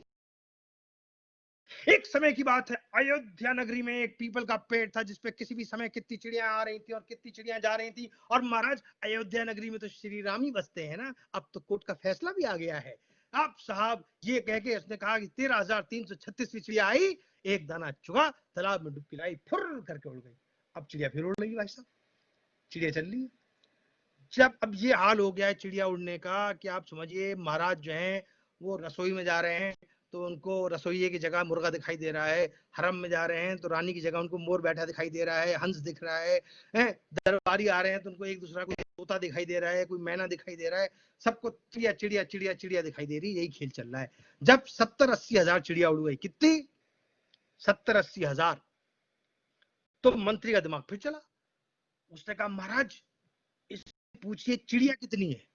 B: एक समय की बात है, अयोध्या नगरी में एक पीपल का पेड़ था जिसपे किसी भी समय कितनी चिड़िया आ रही थी और कितनी चिड़िया जा रही थी। और महाराज अयोध्या नगरी में तो श्री राम ही बसते हैं ना, अब तो कोर्ट का फैसला भी आ गया है। अब साहब ये कह के उसने कहा कि 13,336वीं चिड़िया आई, एक दाना चुगा, तालाब में डुबकी लाई, फुर करके उड़ गई। अब चिड़िया फिर उड़ रही भाई साहब, चिड़िया चल रही है। जब अब ये हाल हो गया है चिड़िया उड़ने का कि आप समझिए महाराज जो है वो रसोई में जा रहे हैं तो उनको रसोइये की जगह मुर्गा दिखाई दे रहा है, हरम में जा रहे हैं तो रानी की जगह उनको मोर बैठा दिखाई दे रहा है, हंस दिख रहा है, दरबारी आ रहे हैं तो उनको एक दूसरा को तोता दिखाई दे रहा है, कोई मैना दिखाई दे रहा है, सबको चिड़िया चिड़िया चिड़िया चिड़िया दिखाई दे रही है, यही खेल चल रहा है। जब 70-80 हजार चिड़िया उड़ गई, कितनी? 70-80 हजार। तो मंत्री का दिमाग फिर चला, उसने कहा महाराज इस पूछिए चिड़िया कितनी है?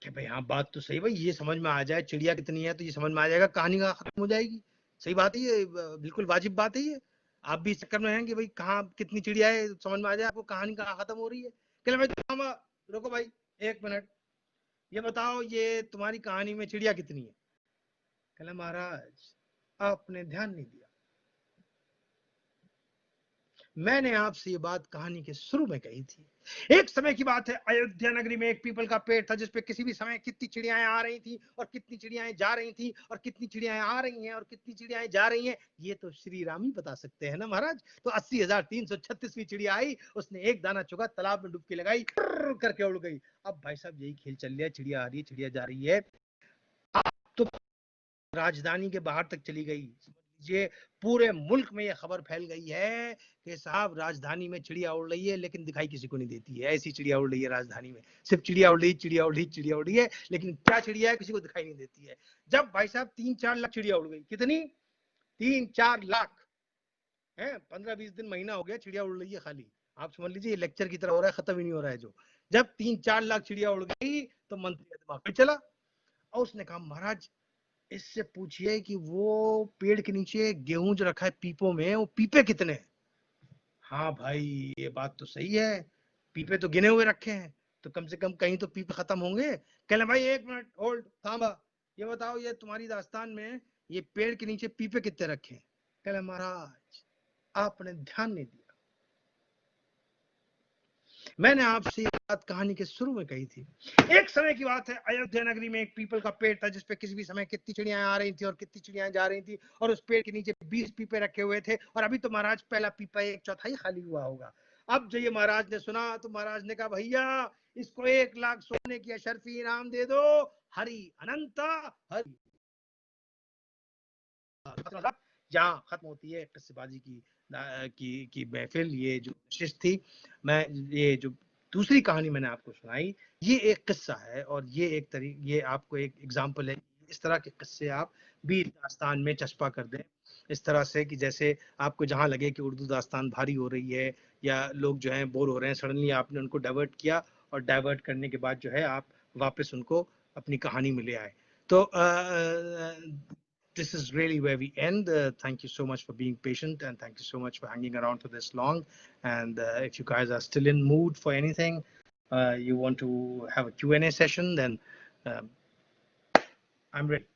B: कि भाई हाँ बात तो सही, भाई ये समझ में आ जाए चिड़िया कितनी है तो ये समझ में आ जाएगा, कहानी का खत्म हो जाएगी। सही बात है, ये बिल्कुल वाजिब बात है। ये आप भी इस चक्कर में हैं कि भाई कहाँ कितनी चिड़िया है समझ में आ जाए आपको, कहानी कहाँ खत्म हो रही है। कहले भाई रुको भाई 1 मिनट, ये बताओ ये तुम्हारी कहानी में चिड़िया कितनी है? कहले महाराज आपने ध्यान नहीं दिया, मैंने आपसे ये बात कहानी के शुरू में कही थी। एक समय की बात है, अयोध्या नगरी में एक पीपल का पेड़ था जिसपे किसी भी समय कितनी चिड़ियाएं आ रही थी और कितनी चिड़ियाएं जा रही थी और कितनी चिड़ियाएं आ रही हैं और कितनी चिड़ियाएं जा रही हैं, ये तो श्री राम ही बता सकते हैं ना महाराज। तो 80,336वीं चिड़िया आई, उसने एक दाना चुगा, तालाब में डुबकी लगाई, करके उड़ गई। अब भाई साहब यही खेल चल रहा है, चिड़िया आ रही है चिड़िया जा रही है। अब तो राजधानी के बाहर तक चली गई, ये पूरे मुल्क में ये खबर फैल गई है कि साहब राजधानी में चिड़िया उड़ रही है लेकिन दिखाई किसी को नहीं देती है, ऐसी चिड़िया उड़ रही है राजधानी में, सिर्फ चिड़िया उड़ रही चिड़िया उड़ रही चिड़िया उड़ रही है, लेकिन क्या चिड़िया है किसी को दिखाई नहीं देती है। जब भाई साहब 3-4 लाख चिड़िया उड़ गई, कितनी? 3-4 लाख है, 15-20 दिन महीना हो गया चिड़िया उड़ रही है खाली। आप समझ लीजिए लेक्चर की तरह हो रहा है, खत्म ही नहीं हो रहा है जो। जब 3-4 लाख चिड़िया उड़ गई तो मंत्री का दिमाग पे चला और उसने कहा महाराज इससे पूछिए कि वो पेड़ के नीचे गेहूं जो रखा है पीपों में, वो पीपे कितने हैं? हाँ भाई ये बात तो सही है, पीपे तो गिने हुए रखे हैं, तो कम से कम कहीं तो पीपे खत्म होंगे। कहले भाई 1 मिनट होल्ड थांबा, ये बताओ ये तुम्हारी दास्तान में ये पेड़ के नीचे पीपे कितने रखे हैं? कहले महाराज आपने ध्यान नहीं दिया, मैंने आपसे ये बात कहानी के शुरू में कही थी। एक समय की बात है, अयोध्या नगरी में एक पीपल का पेड़ था जिसपे किसी भी समय कितनी चिड़ियाएं आ रही थी और कितनी चिड़ियाएं जा रही थी, और उस पेड़ के नीचे 20 पीपे रखे हुए थे, और अभी तो महाराज पहला पीपा 1/4 खाली हुआ होगा। अब जो ये महाराज ने सुना तो महाराज ने कहा भैया इसको 1 लाख सोने की अशर्फी इनाम दे दो, हरि अनंता हरि। यहाँ खत्म होती है किस्सेबाजी की महफिल। ये जो नशिश थी, मैं ये जो दूसरी कहानी मैंने आपको सुनाई, ये एक किस्सा है और ये आपको एक एग्जाम्पल है, इस तरह के किस्से आप भी दास्तान में चस्पा कर दें, इस तरह से कि जैसे आपको जहाँ लगे कि उर्दू दास्तान भारी हो रही है या लोग जो हैं बोर हो रहे हैं, सडनली आपने उनको डाइवर्ट किया और डाइवर्ट करने के बाद जो है आप वापस उनको अपनी कहानी में ले आए। तो this is really where we end. Thank you so much for being patient and thank you so much for hanging around for this long. And if you guys are still in mood for anything, you want to have a Q&A session, then I'm ready.